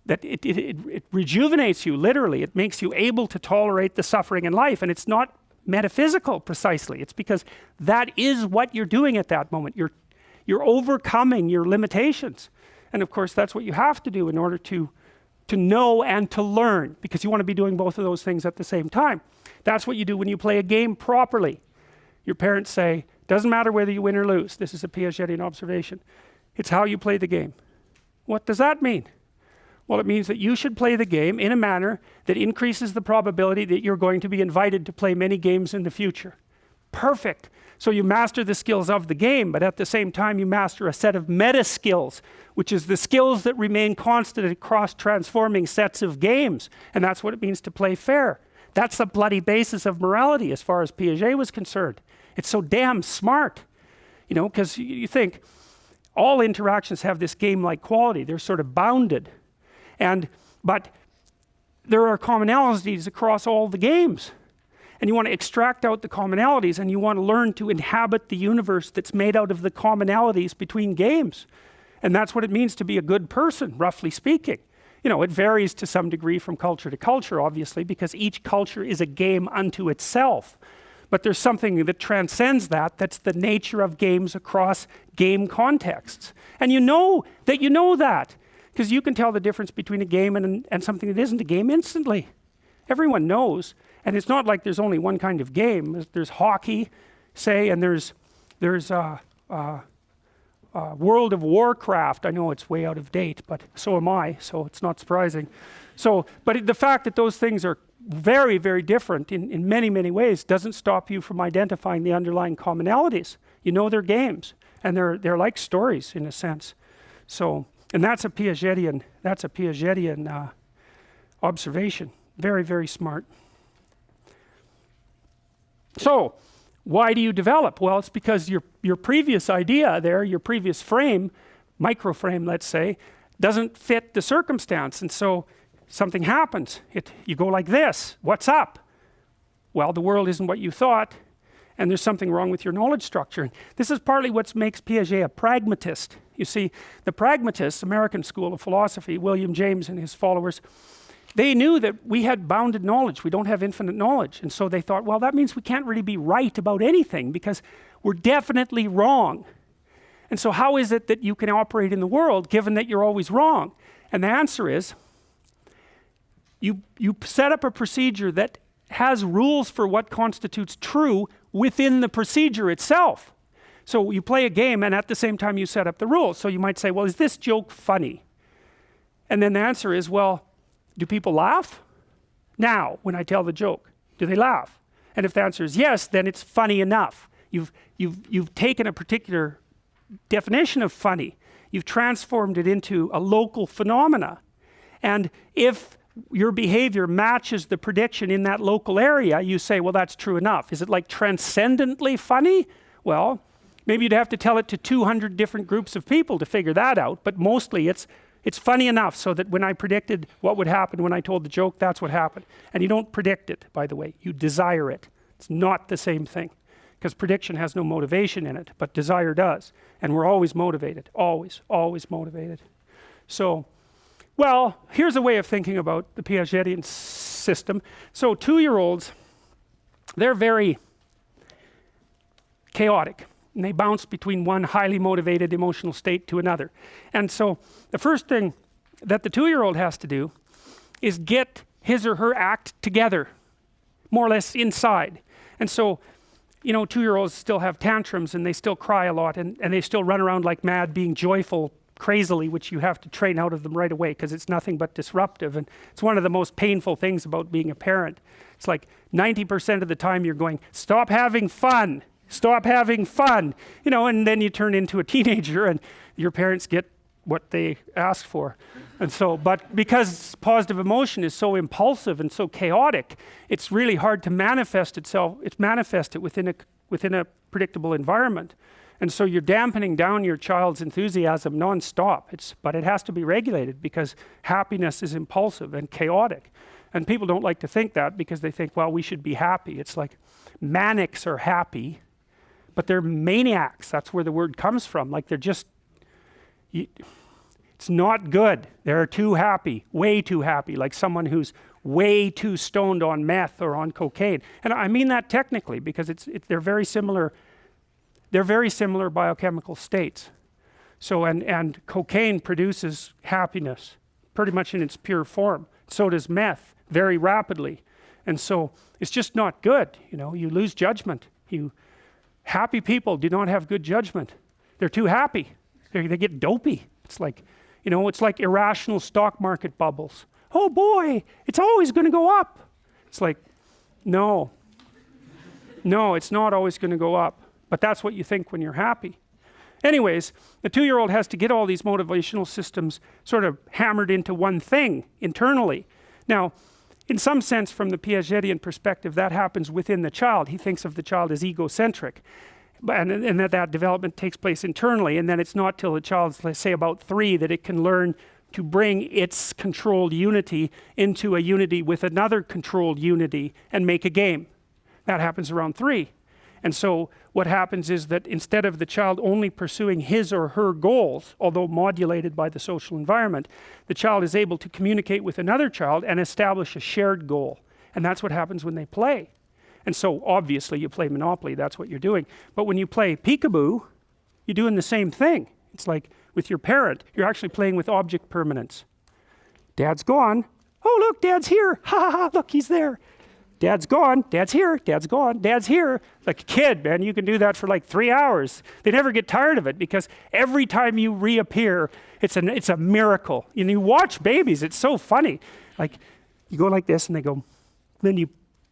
it rejuvenates you, literally. It makes you able to tolerate the suffering in life. And it's not metaphysical precisely. It's because that is what you're doing at that moment. You're overcoming your limitations. And of course, that's what you have to do in order to know and to learn, because you want to be doing both of those things at the same time. That's what you do when you play a game properly. Your parents say, doesn't matter whether you win or lose. This is a Piagetian observation. It's how you play the game. What does that mean? Well, it means that you should play the game in a manner that increases the probability that you're going to be invited to play many games in the future. Perfect. So you master the skills of the game, but at the same time you master a set of meta skills, which is the skills that remain constant across transforming sets of games. And that's what it means to play fair. That's the bloody basis of morality as far as Piaget was concerned. It's so damn smart, because you think, all interactions have this game-like quality. They're sort of bounded, but there are commonalities across all the games, and you want to extract out the commonalities, and you want to learn to inhabit the universe that's made out of the commonalities between games. And that's what it means to be a good person, roughly speaking. You know, it varies to some degree from culture to culture, obviously, because each culture is a game unto itself. But there's something that transcends that, that's the nature of games across game contexts. And you know that, because you can tell the difference between a game and something that isn't a game instantly. Everyone knows. And it's not like there's only one kind of game. There's hockey, say, and there's World of Warcraft. I know it's way out of date, but so am I, so it's not surprising. So, but the fact that those things are very, very different in many, many ways doesn't stop you from identifying the underlying commonalities. You know they're games, and they're like stories in a sense. So, and that's a Piagetian observation. Very, very smart. So, why do you develop? Well, it's because your previous idea there, your previous frame, microframe, let's say, doesn't fit the circumstance, and so something happens. You go like this. What's up? Well, the world isn't what you thought, and there's something wrong with your knowledge structure. This is partly what makes Piaget a pragmatist. You see, the pragmatists, American school of philosophy, William James and his followers, they knew that we had bounded knowledge. We don't have infinite knowledge. And so they thought, well, that means we can't really be right about anything because we're definitely wrong. And so how is it that you can operate in the world given that you're always wrong? And the answer is, you set up a procedure that has rules for what constitutes true within the procedure itself. So you play a game and at the same time you set up the rules. So you might say, well, is this joke funny? And then the answer is, well, do people laugh? Now, when I tell the joke, do they laugh? And if the answer is yes, then it's funny enough. You've taken a particular definition of funny. You've transformed it into a local phenomena. And if your behavior matches the prediction in that local area, you say, well, that's true enough. Is it like transcendently funny? Well, maybe you'd have to tell it to 200 different groups of people to figure that out, but mostly it's funny enough so that when I predicted what would happen when I told the joke, that's what happened. And you don't predict it, by the way. You desire it. It's not the same thing, because prediction has no motivation in it, but desire does. And we're always motivated, always motivated. So, well, here's a way of thinking about the Piagetian system. So 2-year-olds, they're very chaotic. And they bounce between one highly motivated emotional state to another. And so the first thing that the 2-year-old has to do is get his or her act together, more or less inside. And so, you know, 2-year-olds still have tantrums and they still cry a lot and they still run around like mad being joyful crazily, which you have to train out of them right away because it's nothing but disruptive. And it's one of the most painful things about being a parent. It's like 90% of the time you're going, stop having fun. Stop having fun, you know, and then you turn into a teenager and your parents get what they asked for. And so, but because positive emotion is so impulsive and so chaotic, it's really hard to manifest it within a predictable environment. And so you're dampening down your child's enthusiasm nonstop. But it has to be regulated because happiness is impulsive and chaotic. And people don't like to think that because they think, well, we should be happy. It's like manics are happy, but they're maniacs. That's where the word comes from. Like they're just, it's not good. They're too happy, way too happy, like someone who's way too stoned on meth or on cocaine. And I mean that technically because they're very similar biochemical states. So, and cocaine produces happiness pretty much in its pure form. So does meth very rapidly. And so it's just not good. You know, you lose judgment. Happy people do not have good judgment. They're too happy. They get dopey. It's like, you know, it's like irrational stock market bubbles. Oh boy, it's always going to go up. It's like, no, it's not always going to go up. But that's what you think when you're happy. Anyways, the 2-year-old has to get all these motivational systems sort of hammered into one thing internally. Now, in some sense, from the Piagetian perspective, that happens within the child. He thinks of the child as egocentric. and that development takes place internally, and then it's not till the child's, let's say, about 3 that it can learn to bring its controlled unity into a unity with another controlled unity and make a game. That happens around 3. And so what happens is that instead of the child only pursuing his or her goals, although modulated by the social environment, the child is able to communicate with another child and establish a shared goal. And that's what happens when they play. And so obviously you play Monopoly, that's what you're doing. But when you play peekaboo, you're doing the same thing. It's like with your parent, you're actually playing with object permanence. Dad's gone. Oh, look, Dad's here. Ha ha ha, look, he's there. Dad's gone, Dad's here, Dad's gone, Dad's here. Like a kid, man, you can do that for like 3 hours. They never get tired of it because every time you reappear, it's a miracle. And you watch babies, it's so funny. Like you go like this and they go, then you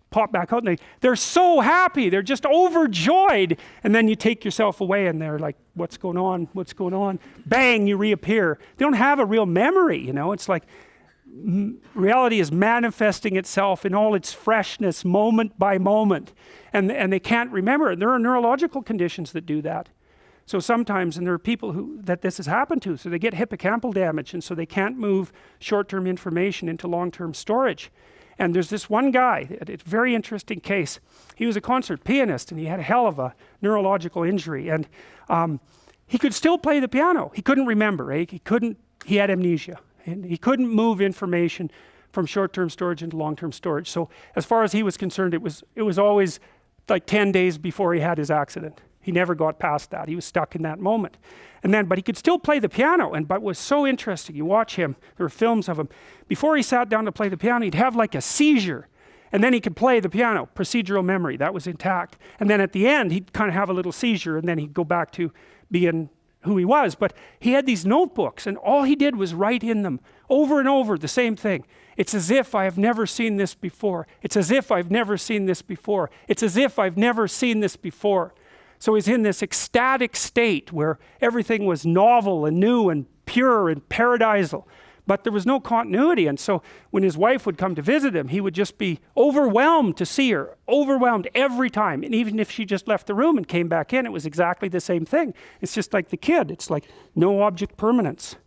pop back out and they're so happy, they're just overjoyed. And then you take yourself away and they're like, what's going on, what's going on? Bang, you reappear. They don't have a real memory, you know, it's like, reality is manifesting itself in all its freshness moment by moment, and they can't remember it. There are neurological conditions that do that. So sometimes, and there are people that this has happened to, so they get hippocampal damage, and so they can't move short-term information into long-term storage. And there's this one guy, a very interesting case. He was a concert pianist and he had a hell of a neurological injury, and he could still play the piano. He couldn't remember, he had amnesia. And he couldn't move information from short-term storage into long-term storage. So as far as he was concerned, it was always like 10 days before he had his accident. He never got past that. He was stuck in that moment. But he could still play the piano. But was so interesting. You watch him, there were films of him. Before he sat down to play the piano, he'd have like a seizure. And then he could play the piano, procedural memory, that was intact. And then at the end, he'd kind of have a little seizure and then he'd go back to being who he was. But he had these notebooks and all he did was write in them over and over the same thing. It's as if I have never seen this before. It's as if I've never seen this before. It's as if I've never seen this before. So he's in this ecstatic state where everything was novel and new and pure and paradisal. But there was no continuity, and so when his wife would come to visit him, he would just be overwhelmed to see her, overwhelmed every time. And even if she just left the room and came back in, it was exactly the same thing. It's just like the kid. It's like no object permanence.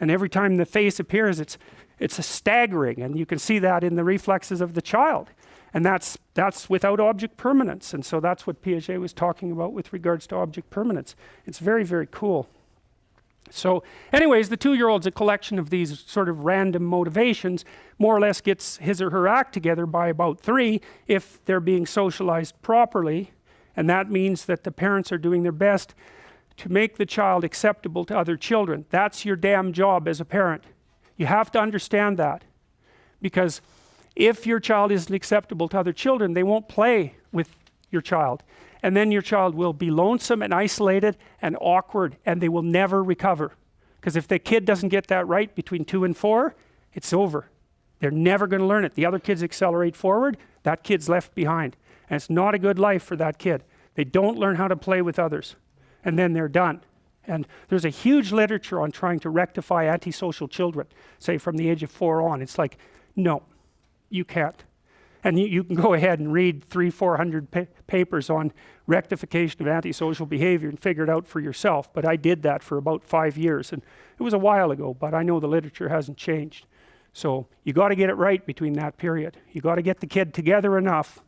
And every time the face appears, it's a staggering, and you can see that in the reflexes of the child. And that's without object permanence. And so that's what Piaget was talking about with regards to object permanence. It's very, very cool. So anyways, the 2-year-old's a collection of these sort of random motivations, more or less gets his or her act together by about 3 if they're being socialized properly. And that means that the parents are doing their best to make the child acceptable to other children. That's your damn job as a parent. You have to understand that. Because if your child isn't acceptable to other children, they won't play with your child. And then your child will be lonesome and isolated and awkward, and they will never recover. Because if the kid doesn't get that right between 2 and 4, it's over. They're never going to learn it. The other kids accelerate forward, that kid's left behind. And it's not a good life for that kid. They don't learn how to play with others. And then they're done. And there's a huge literature on trying to rectify antisocial children, say from the age of 4 on. It's like, no, you can't. And you can go ahead and read 300-400 papers on rectification of antisocial behavior and figure it out for yourself. But I did that for about 5 years, and it was a while ago, but I know the literature hasn't changed. So you got to get it right between that period. You got to get the kid together enough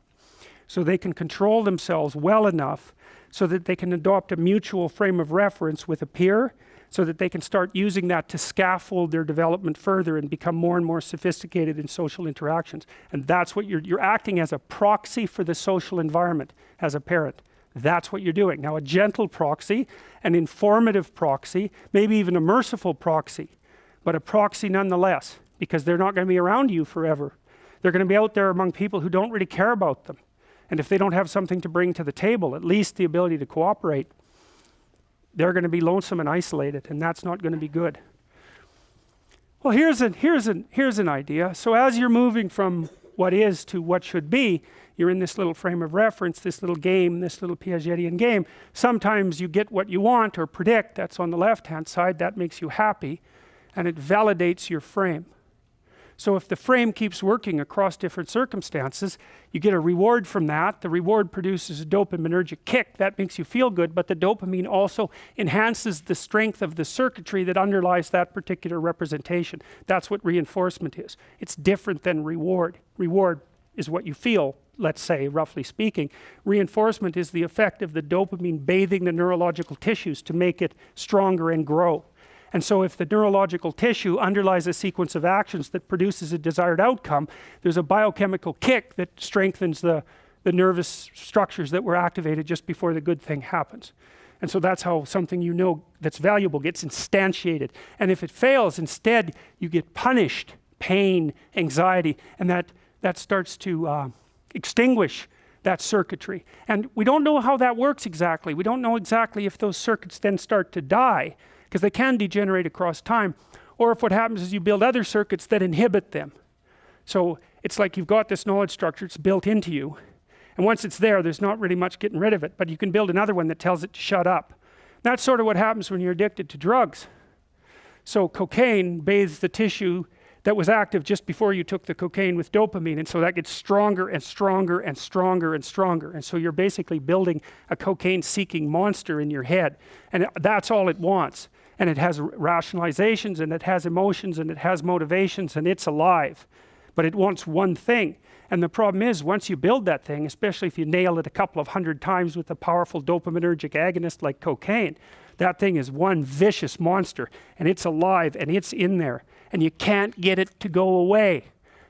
so they can control themselves well enough so that they can adopt a mutual frame of reference with a peer, so that they can start using that to scaffold their development further and become more and more sophisticated in social interactions. And that's what you're acting as a proxy for the social environment as a parent. That's what you're doing. Now, a gentle proxy, an informative proxy, maybe even a merciful proxy, but a proxy nonetheless, because they're not going to be around you forever. They're going to be out there among people who don't really care about them. And if they don't have something to bring to the table, at least the ability to cooperate, they're going to be lonesome and isolated, and that's not going to be good. Well, here's an idea. So as you're moving from what is to what should be, you're in this little frame of reference, this little game, this little Piagetian game. Sometimes you get what you want or predict. That's on the left-hand side. That makes you happy, and it validates your frame. So if the frame keeps working across different circumstances, you get a reward from that. The reward produces a dopaminergic kick that makes you feel good, but the dopamine also enhances the strength of the circuitry that underlies that particular representation. That's what reinforcement is. It's different than reward. Reward is what you feel, let's say, roughly speaking. Reinforcement is the effect of the dopamine bathing the neurological tissues to make it stronger and grow. And so if the neurological tissue underlies a sequence of actions that produces a desired outcome, there's a biochemical kick that strengthens the nervous structures that were activated just before the good thing happens. And so that's how something you know that's valuable gets instantiated. And if it fails, instead you get punished, pain, anxiety, and that starts to extinguish that circuitry. And we don't know how that works exactly. We don't know exactly if those circuits then start to die, because they can degenerate across time, or if what happens is you build other circuits that inhibit them. So it's like you've got this knowledge structure, it's built into you, and once it's there, there's not really much getting rid of it, but you can build another one that tells it to shut up. That's sort of what happens when you're addicted to drugs. So cocaine bathes the tissue that was active just before you took the cocaine with dopamine, and so that gets stronger and stronger and stronger and stronger, and so you're basically building a cocaine-seeking monster in your head, and that's all it wants. And it has rationalizations, and it has emotions, and it has motivations, and it's alive. But it wants one thing. And the problem is, once you build that thing, especially if you nail it a couple of hundred times with a powerful dopaminergic agonist like cocaine, that thing is one vicious monster, and it's alive, and it's in there. And you can't get it to go away.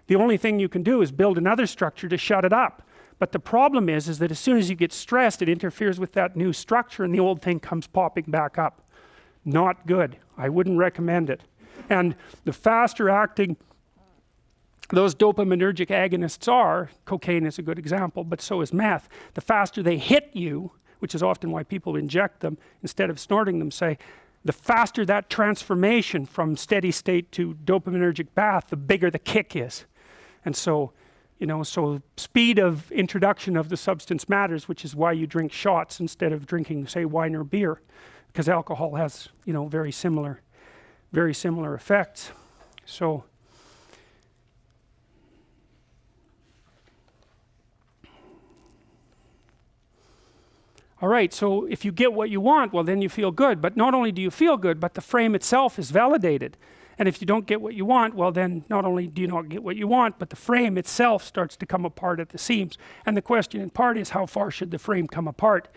The only thing you can do is build another structure to shut it up. But the problem is that as soon as you get stressed, it interferes with that new structure, and the old thing comes popping back up. Not good. I wouldn't recommend it. And the faster acting those dopaminergic agonists are, cocaine is a good example, but so is meth, the faster they hit you, which is often why people inject them instead of snorting them, say, the faster that transformation from steady state to dopaminergic bath, the bigger the kick is. And so, so speed of introduction of the substance matters, which is why you drink shots instead of drinking, say, wine or beer, because alcohol has, very similar effects. So, all right, so if you get what you want, well, then you feel good. But not only do you feel good, but the frame itself is validated. And if you don't get what you want, well, then not only do you not get what you want, but the frame itself starts to come apart at the seams. And the question in part is, how far should the frame come apart?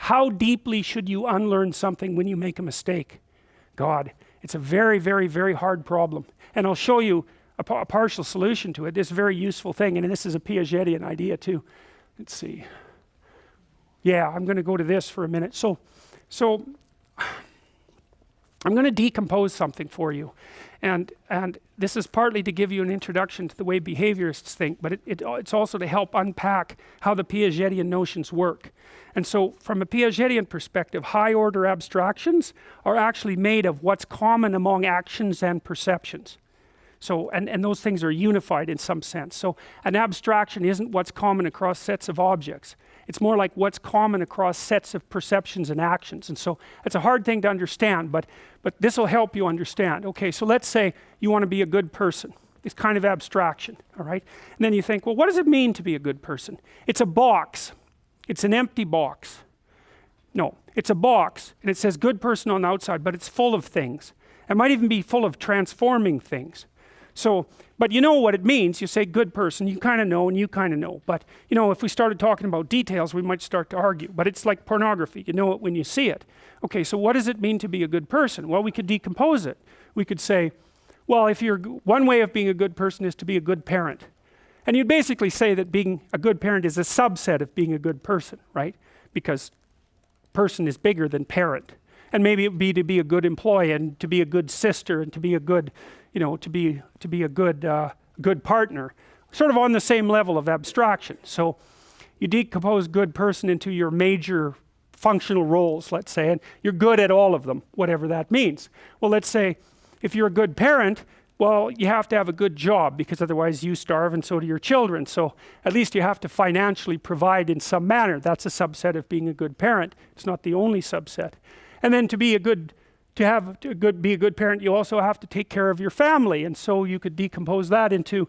How deeply should you unlearn something when you make a mistake? God, it's a very, very, very hard problem. And I'll show you a partial solution to it, this very useful thing. And this is a Piagetian idea too. Let's see. Yeah, I'm going to go to this for a minute. So I'm going to decompose something for you. And this is partly to give you an introduction to the way behaviorists think, but it's also to help unpack how the Piagetian notions work. And so from a Piagetian perspective, high order abstractions are actually made of what's common among actions and perceptions. So, and those things are unified in some sense. So an abstraction isn't what's common across sets of objects. It's more like what's common across sets of perceptions and actions. And so it's a hard thing to understand, but this will help you understand. Okay, so let's say you want to be a good person. It's kind of abstraction, all right? And then you think, well, what does it mean to be a good person? It's a box. It's an empty box. No, it's a box, and it says good person on the outside, but it's full of things. It might even be full of transforming things. So, but you know what it means. You say good person, you kind of know and you kind of know. But, if we started talking about details, we might start to argue. But it's like pornography. You know it when you see it. Okay, so what does it mean to be a good person? Well, we could decompose it. We could say, well, one way of being a good person is to be a good parent. And you'd basically say that being a good parent is a subset of being a good person, right? Because person is bigger than parent. And maybe it would be to be a good employee and to be a good sister and to be a good, to be a good partner, sort of on the same level of abstraction. So you decompose good person into your major functional roles, let's say, and you're good at all of them, whatever that means. Well, let's say if you're a good parent, well, you have to have a good job because otherwise you starve and so do your children. So at least you have to financially provide in some manner. That's a subset of being a good parent. It's not the only subset. And then to be a good be a good parent, you also have to take care of your family. And so you could decompose that into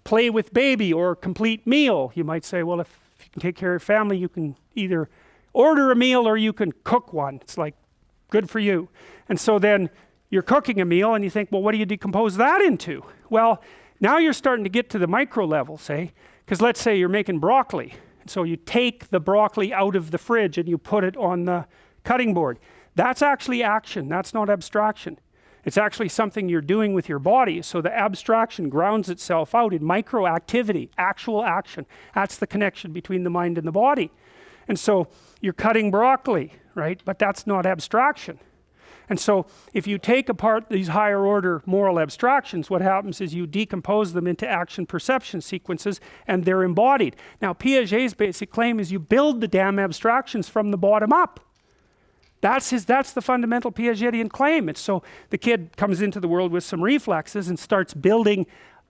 play with baby or complete meal. You might say, well, if you can take care of your family, you can either order a meal or you can cook one. It's like, good for you. And so then you're cooking a meal and you think, well, what do you decompose that into? Well, now you're starting to get to the micro level, say, because let's say you're making broccoli. And so you take the broccoli out of the fridge and you put it on the cutting board. That's actually action. That's not abstraction. It's actually something you're doing with your body. So the abstraction grounds itself out in micro activity, actual action. That's the connection between the mind and the body. And so you're cutting broccoli, right? But that's not abstraction. And so if you take apart these higher order moral abstractions, what happens is you decompose them into action perception sequences and they're embodied. Now Piaget's basic claim is you build the damn abstractions from the bottom up. That's the fundamental Piagetian claim. It's so the kid comes into the world with some reflexes and starts building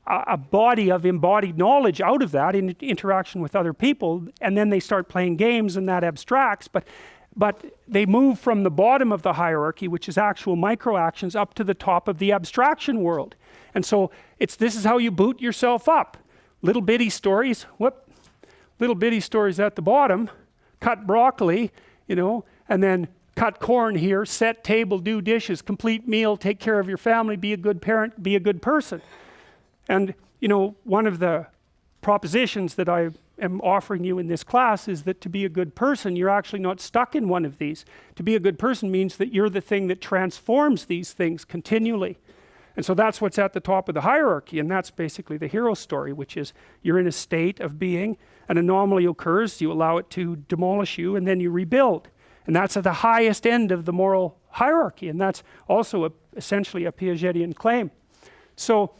a body of embodied knowledge out of that in interaction with other people, and then they start playing games and that abstracts, but they move from the bottom of the hierarchy, which is actual micro actions, up to the top of the abstraction world. And so this is how you boot yourself up. Little bitty stories, little bitty stories at the bottom, cut broccoli, and then cut corn here, set table, do dishes, complete meal, take care of your family, be a good parent, be a good person. And one of the propositions that I am offering you in this class is that to be a good person, you're actually not stuck in one of these. To be a good person means that you're the thing that transforms these things continually. And so that's what's at the top of the hierarchy, and that's basically the hero story, which is you're in a state of being, an anomaly occurs, you allow it to demolish you, and then you rebuild. And that's at the highest end of the moral hierarchy, and that's also essentially a Piagetian claim. So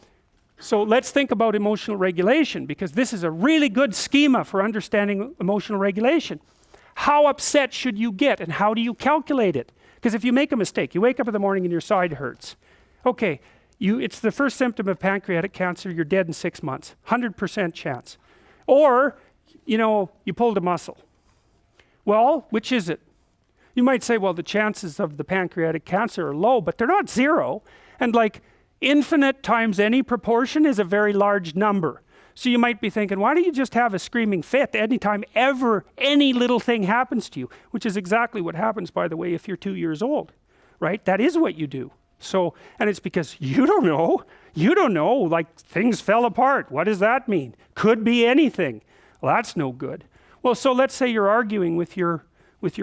let's think about emotional regulation, because this is a really good schema for understanding emotional regulation. How upset should you get, and how do you calculate it? Because if you make a mistake, you wake up in the morning and your side hurts. Okay, it's the first symptom of pancreatic cancer, you're dead in 6 months, 100% chance. Or, you pulled a muscle. Well, which is it? You might say, well, the chances of the pancreatic cancer are low, but they're not zero. And like infinite times any proportion is a very large number. So you might be thinking, why don't you just have a screaming fit anytime ever any little thing happens to you? Which is exactly what happens, by the way, if you're 2 years old, right? That is what you do. So, and it's because you don't know, like things fell apart. What does that mean? Could be anything. Well, that's no good. Well, so let's say you're arguing with your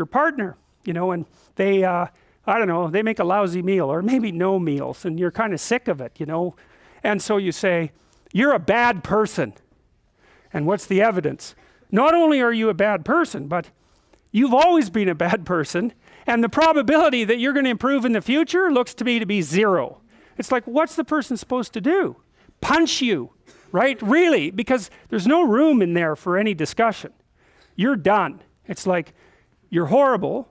partner, and they, I don't know, they make a lousy meal or maybe no meals and you're kind of sick of it, And so you say, you're a bad person. And what's the evidence? Not only are you a bad person, but you've always been a bad person, and the probability that you're going to improve in the future looks to me to be 0. It's like, what's the person supposed to do? Punch you, right? Really, because there's no room in there for any discussion. You're done. It's like, you're horrible,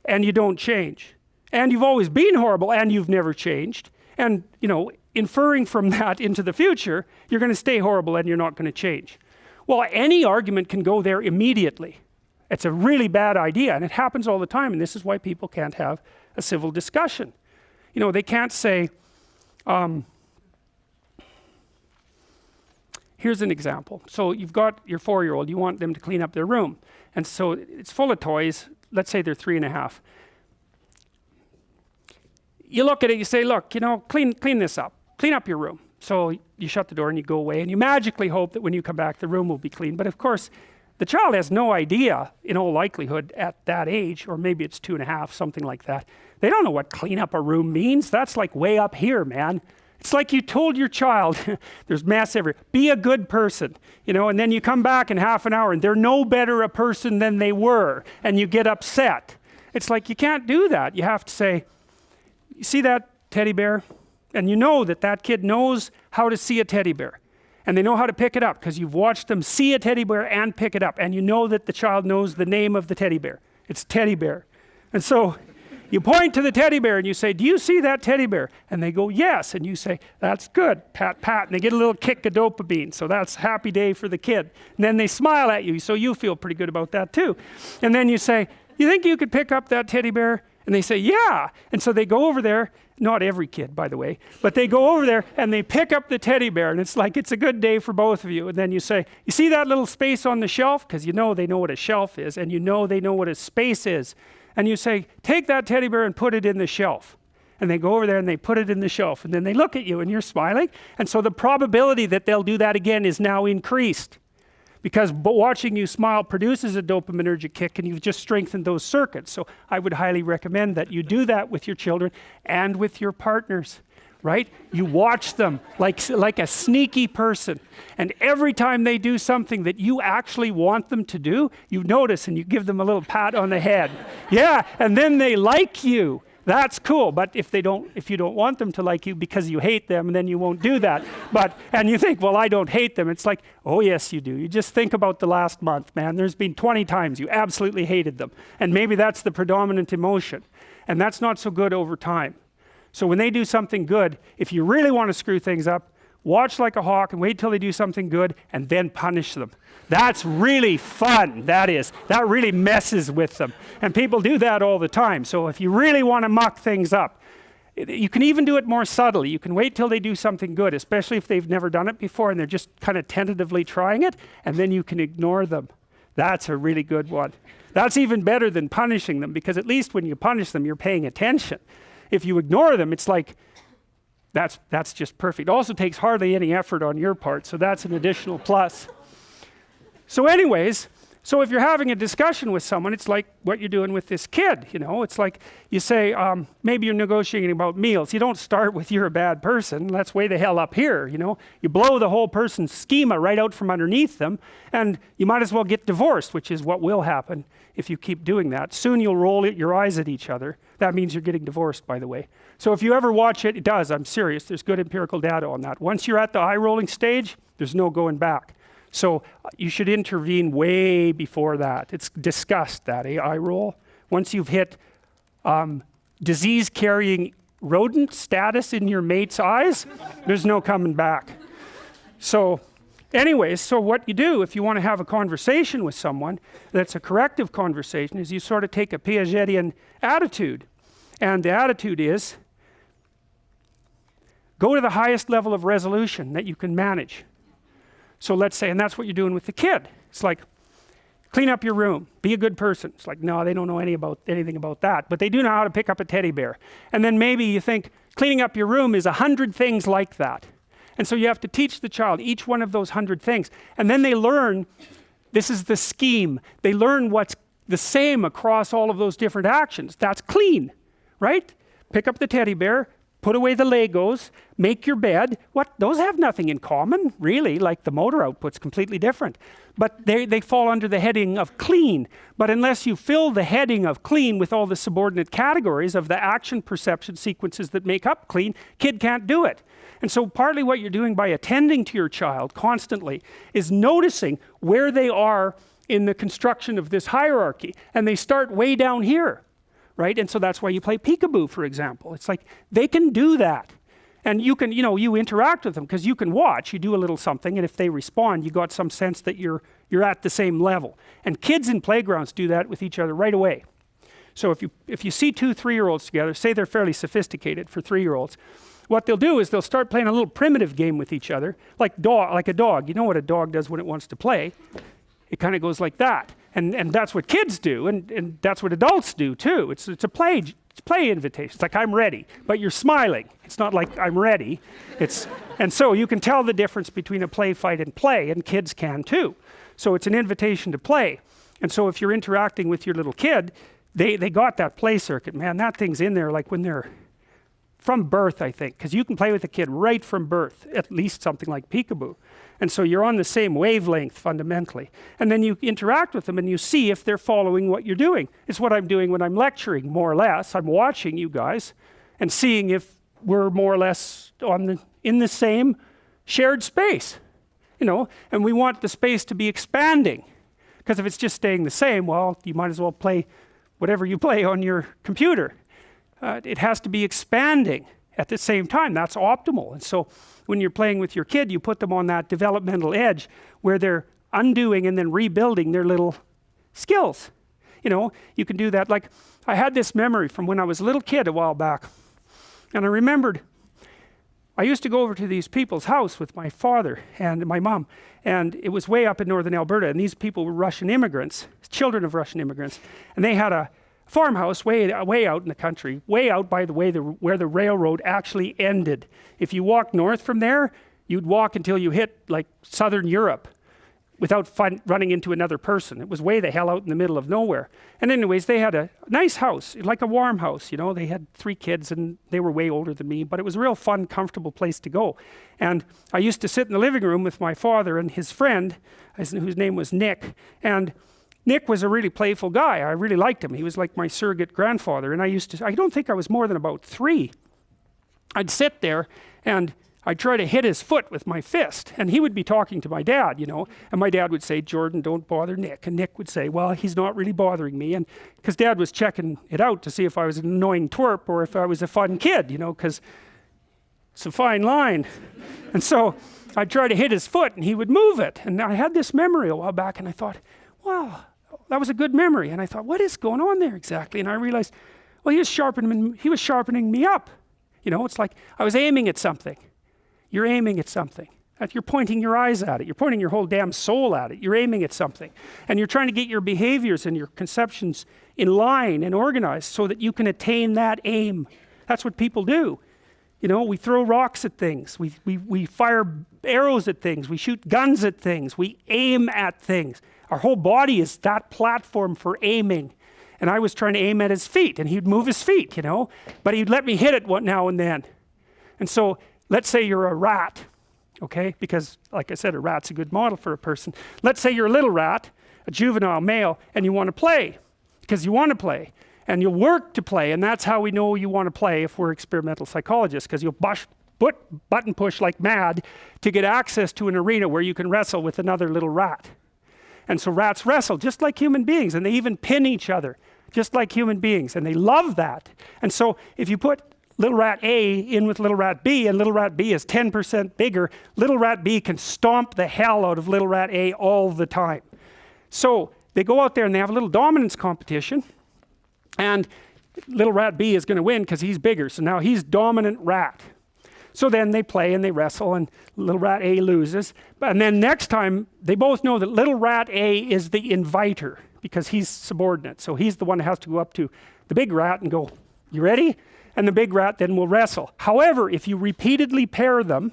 and you don't change. And you've always been horrible, and you've never changed. And, inferring from that into the future, you're going to stay horrible and you're not going to change. Well, any argument can go there immediately. It's a really bad idea, and it happens all the time, and this is why people can't have a civil discussion. They can't say, here's an example. So you've got your 4-year-old, you want them to clean up their room. And so it's full of toys. Let's say they're 3.5. You look at it, you say, look, clean this up. Clean up your room. So you shut the door and you go away, and you magically hope that when you come back, the room will be clean. But of course, the child has no idea, in all likelihood, at that age, or maybe it's 2.5, something like that. They don't know what clean up a room means. That's like way up here, man. It's like you told your child, there's mess everywhere, be a good person, and then you come back in half an hour and they're no better a person than they were, and you get upset. It's like, you can't do that. You have to say, you see that teddy bear? And you know that kid knows how to see a teddy bear. And they know how to pick it up because you've watched them see a teddy bear and pick it up. And you know that the child knows the name of the teddy bear. It's teddy bear. And so you point to the teddy bear and you say, do you see that teddy bear? And they go, yes. And you say, that's good, pat, pat. And they get a little kick of dopamine. So that's a happy day for the kid. And then they smile at you. So you feel pretty good about that too. And then you say, you think you could pick up that teddy bear? And they say, yeah. And so they go over there, not every kid, by the way, but they go over there and they pick up the teddy bear, and it's like, it's a good day for both of you. And then you say, you see that little space on the shelf? Because you know they know what a shelf is, and you know they know what a space is. And you say, take that teddy bear and put it in the shelf. And they go over there and they put it in the shelf, and then they look at you and you're smiling. And so the probability that they'll do that again is now increased, because watching you smile produces a dopaminergic kick, and you've just strengthened those circuits. So I would highly recommend that you do that with your children and with your partners, right? You watch them like a sneaky person, and every time they do something that you actually want them to do, you notice and you give them a little pat on the head. Yeah, and then they like you. That's cool. But if you don't want them to like you because you hate them, then you won't do that. And you think, well, I don't hate them. It's like, oh yes, you do. You just think about the last month, man. There's been 20 times you absolutely hated them. And maybe that's the predominant emotion. And that's not so good over time. So when they do something good, if you really want to screw things up, watch like a hawk and wait till they do something good and then punish them. That's really fun, that is. That really messes with them. And people do that all the time. So if you really want to muck things up, you can even do it more subtly. You can wait till they do something good, especially if they've never done it before and they're just kind of tentatively trying it, and then you can ignore them. That's a really good one. That's even better than punishing them, because at least when you punish them, you're paying attention. If you ignore them, it's like, that's just perfect. It also takes hardly any effort on your part, so that's an additional plus. So anyways, so if you're having a discussion with someone, it's like what you're doing with this kid, you know. It's like you say, maybe you're negotiating about meals. You don't start with you're a bad person, let's way the hell up here, you know. You blow the whole person's schema right out from underneath them, and you might as well get divorced, which is what will happen if you keep doing that. Soon you'll roll your eyes at each other. That means you're getting divorced, by the way. So if you ever watch it, it does, I'm serious, there's good empirical data on that. Once you're at the eye-rolling stage, there's no going back. So you should intervene way before that. It's disgust, that eye roll. Once you've hit disease-carrying rodent status in your mate's eyes, there's no coming back. So anyways, so what you do if you want to have a conversation with someone that's a corrective conversation is you sort of take a Piagetian attitude. And the attitude is, go to the highest level of resolution that you can manage. So let's say, and that's what you're doing with the kid. It's like, clean up your room, be a good person. It's like, no, they don't know anything about that, but they do know how to pick up a teddy bear. And then maybe you think, cleaning up your room is 100 things like that. And so you have to teach the child each one of those 100 things. And then they learn, this is the scheme. They learn what's the same across all of those different actions. That's clean, right? Pick up the teddy bear, put away the Legos, make your bed. What? Those have nothing in common, really. Like the motor output's completely different. But they fall under the heading of clean. But unless you fill the heading of clean with all the subordinate categories of the action perception sequences that make up clean, kid can't do it. And so partly what you're doing by attending to your child constantly is noticing where they are in the construction of this hierarchy. And they start way down here. Right? And so that's why you play peekaboo, for example. It's like they can do that. And you can, you interact with them because you can watch, you do a little something, and if they respond, you got some sense that you're at the same level. And kids in playgrounds do that with each other right away. So if you see 2 3-year-olds together, say they're fairly sophisticated for 3-year-olds, what they'll do is they'll start playing a little primitive game with each other, like a dog. You know what a dog does when it wants to play? It kind of goes like that. And that's what kids do, and that's what adults do too. It's a play invitation. It's like, I'm ready, but you're smiling. It's not like I'm ready. And so you can tell the difference between a play, fight, and play, and kids can too. So it's an invitation to play. And so if you're interacting with your little kid, they got that play circuit. Man, that thing's in there like when they're from birth, I think, because you can play with a kid right from birth, at least something like peekaboo. And so you're on the same wavelength fundamentally. And then you interact with them and you see if they're following what you're doing. It's what I'm doing when I'm lecturing, more or less. I'm watching you guys and seeing if we're more or less in the same shared space. And we want the space to be expanding. Because if it's just staying the same, well, you might as well play whatever you play on your computer. It has to be expanding at the same time. That's optimal. And so when you're playing with your kid, you put them on that developmental edge where they're undoing and then rebuilding their little skills. You know, you can do that. Like, I had this memory from when I was a little kid a while back, and I remembered I used to go over to these people's house with my father and my mom, and it was way up in northern Alberta, and these people were Russian immigrants, children of Russian immigrants, and they had a farmhouse way out in the country, way out by the way where the railroad actually ended. If you walked north from there, you'd walk until you hit like southern Europe without running into another person. It was way the hell out in the middle of nowhere. And anyways, they had a nice house, like a warm house, you know. They had 3 kids and they were way older than me, but it was a real fun, comfortable place to go. And I used to sit in the living room with my father and his friend, whose name was Nick, and Nick was a really playful guy. I really liked him. He was like my surrogate grandfather. And I don't think I was more than about 3. I'd sit there and I'd try to hit his foot with my fist. And he would be talking to my dad, you know. And my dad would say, Jordan, don't bother Nick. And Nick would say, well, he's not really bothering me. And because Dad was checking it out to see if I was an annoying twerp or if I was a fun kid, you know, because it's a fine line. And so I'd try to hit his foot and he would move it. And I had this memory a while back and I thought, wow, that was a good memory. And I thought, what is going on there exactly? And I realized, well, he was sharpening me up. You know, it's like I was aiming at something. You're aiming at something. You're pointing your eyes at it. You're pointing your whole damn soul at it. You're aiming at something. And you're trying to get your behaviors and your conceptions in line and organized so that you can attain that aim. That's what people do. You know, we throw rocks at things. We fire arrows at things. We shoot guns at things. We aim at things. Our whole body is that platform for aiming. And I was trying to aim at his feet, and he'd move his feet, you know, but he'd let me hit it now and then. And so, let's say you're a rat, okay? Because, like I said, a rat's a good model for a person. Let's say you're a little rat, a juvenile male, and you want to play, because you want to play. And you'll work to play, and that's how we know you want to play if we're experimental psychologists, because you'll button push like mad to get access to an arena where you can wrestle with another little rat. And so rats wrestle just like human beings, and they even pin each other just like human beings, and they love that. And so if you put little rat A in with little rat B, and little rat B is 10% bigger, little rat B can stomp the hell out of little rat A all the time. So they go out there and they have a little dominance competition, and little rat B is going to win because he's bigger. So now he's dominant rat. So then they play and they wrestle, and little rat A loses. And then next time, they both know that little rat A is the inviter because he's subordinate. So he's the one that has to go up to the big rat and go, you ready? And the big rat then will wrestle. However, if you repeatedly pair them,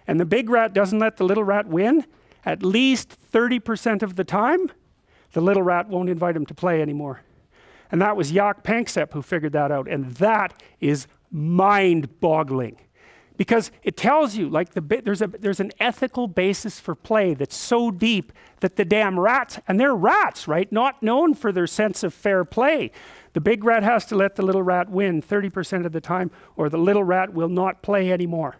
and the big rat doesn't let the little rat win, at least 30% of the time, the little rat won't invite him to play anymore. And that was Jaak Panksepp who figured that out. And that is mind-boggling, because it tells you like there's an ethical basis for play that's so deep that the damn rats, and they're rats, right? Not known for their sense of fair play. The big rat has to let the little rat win 30% of the time, or the little rat will not play anymore.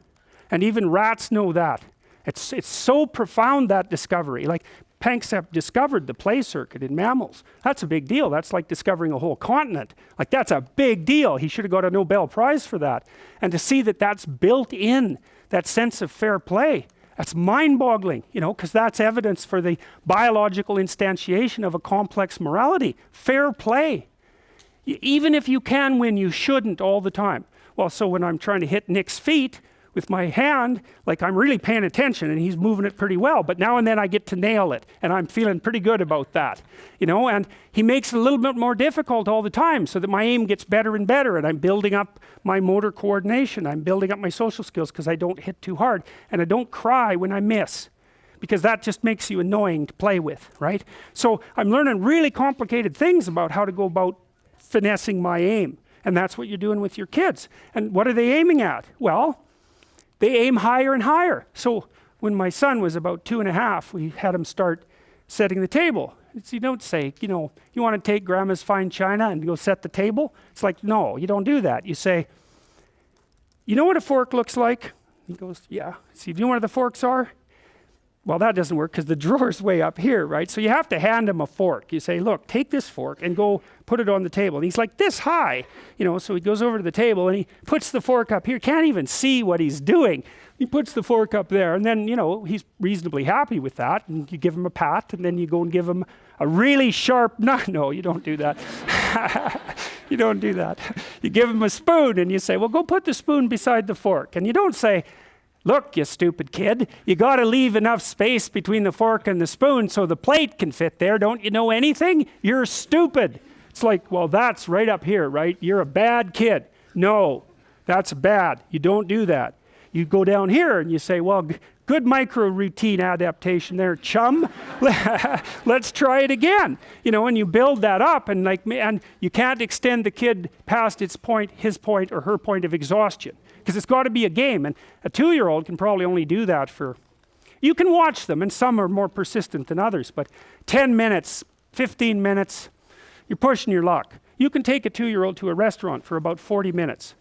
And even rats know that. It's so profound, that discovery. Like Panksepp discovered the play circuit in mammals. That's a big deal. That's like discovering a whole continent. Like, that's a big deal. He should have got a Nobel Prize for that. And to see that that's built in, that sense of fair play, that's mind-boggling, you know, because that's evidence for the biological instantiation of a complex morality. Fair play. Even if you can win, you shouldn't all the time. Well, so when I'm trying to hit Nick's feet with my hand, like, I'm really paying attention and he's moving it pretty well, but now and then I get to nail it and I'm feeling pretty good about that, you know. And he makes it a little bit more difficult all the time so that my aim gets better and better, and I'm building up my motor coordination, I'm building up my social skills because I don't hit too hard, and I don't cry when I miss, because that just makes you annoying to play with, right? So I'm learning really complicated things about how to go about finessing my aim, and that's what you're doing with your kids. And what are they aiming at? Well, they aim higher and higher. So when my son was about 2.5, we had him start setting the table. You don't say, you know, you want to take grandma's fine china and go set the table? It's like, no, you don't do that. You say, you know what a fork looks like? He goes, yeah. See, do you know where the forks are? Well, that doesn't work because the drawer's way up here, right? So you have to hand him a fork. You say, look, take this fork and go put it on the table. And he's like this high, you know, so he goes over to the table and he puts the fork up here. Can't even see what he's doing. He puts the fork up there, and then, you know, he's reasonably happy with that, and you give him a pat, and then you go and give him a really sharp knife. No, you don't do that. You don't do that. You give him a spoon, and you say, well, go put the spoon beside the fork. And you don't say, look, you stupid kid, you got to leave enough space between the fork and the spoon so the plate can fit there. Don't you know anything? You're stupid. It's like, well, that's right up here, right? You're a bad kid. No, that's bad. You don't do that. You go down here and you say, well, good micro routine adaptation there, chum. Let's try it again. You know, and you build that up, and and you can't extend the kid past his point or her point of exhaustion, because it's got to be a game. And a 2-year-old can probably only do that for, you can watch them, and some are more persistent than others, but 10 minutes, 15 minutes, you're pushing your luck. You can take a 2-year-old to a restaurant for about 40 minutes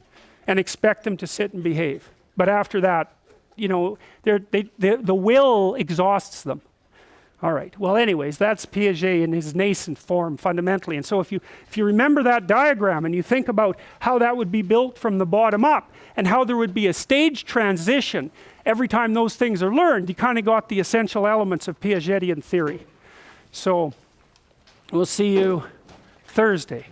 and expect them to sit and behave. But after that, you know, the will exhausts them. All right, well anyways, that's Piaget in his nascent form fundamentally. And so if you remember that diagram and you think about how that would be built from the bottom up and how there would be a stage transition every time those things are learned, you kind of got the essential elements of Piagetian theory. So we'll see you Thursday.